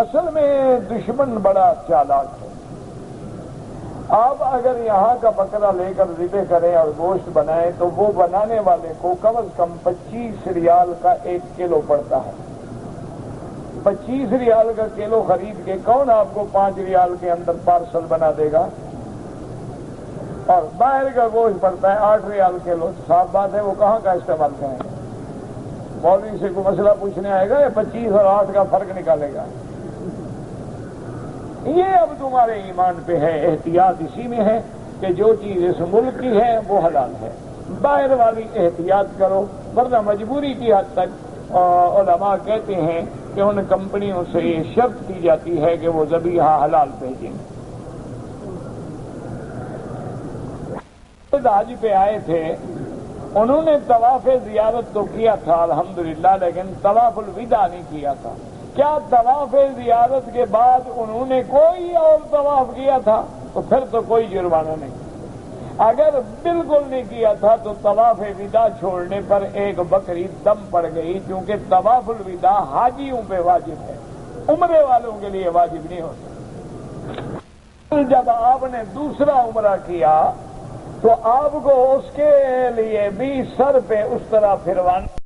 اصل میں دشمن بڑا چالاک ہے، آپ اگر یہاں کا بکرا لے کر ذبح کریں اور گوشت بنائیں تو وہ بنانے والے کو کم از کم 25 ریال کا 1 کلو پڑتا ہے۔ 25 ریال کا کلو خرید کے کون آپ کو 5 ریال کے اندر پارسل بنا دے گا؟ اور باہر کا گوشت پڑتا ہے 8 ریال کلو، صاف بات ہے وہ کہاں کا استعمال کریں گے؟ مولوی سے کوئی مسئلہ پوچھنے آئے گا یا 25 اور 8 کا فرق نکالے گا؟ یہ اب تمہارے ایمان پہ ہے، احتیاط اسی میں ہے کہ جو چیز اس ملک کی ہے وہ حلال ہے، باہر والی احتیاط کرو، ورنہ مجبوری کی حد تک علماء کہتے ہیں کہ ان کمپنیوں سے یہ شرط کی جاتی ہے کہ وہ ذبیحہ حلال بھیجیں۔ حج پہ آئے تھے، انہوں نے طواف زیارت تو کیا تھا الحمدللہ، لیکن طواف الوداع نہیں کیا تھا۔ کیا طواف زیارت کے بعد انہوں نے کوئی اور طواف کیا تھا؟ تو پھر تو کوئی جرمانہ نہیں۔ اگر بالکل نہیں کیا تھا تو طواف وداع چھوڑنے پر ایک بکری دم پڑ گئی، کیونکہ طواف الوداع حاجیوں پہ واجب ہے، عمرے والوں کے لیے واجب نہیں ہوتا۔ جب آپ نے دوسرا عمرہ کیا تو آپ کو اس کے لیے بھی سر پہ اس طرح پھروانا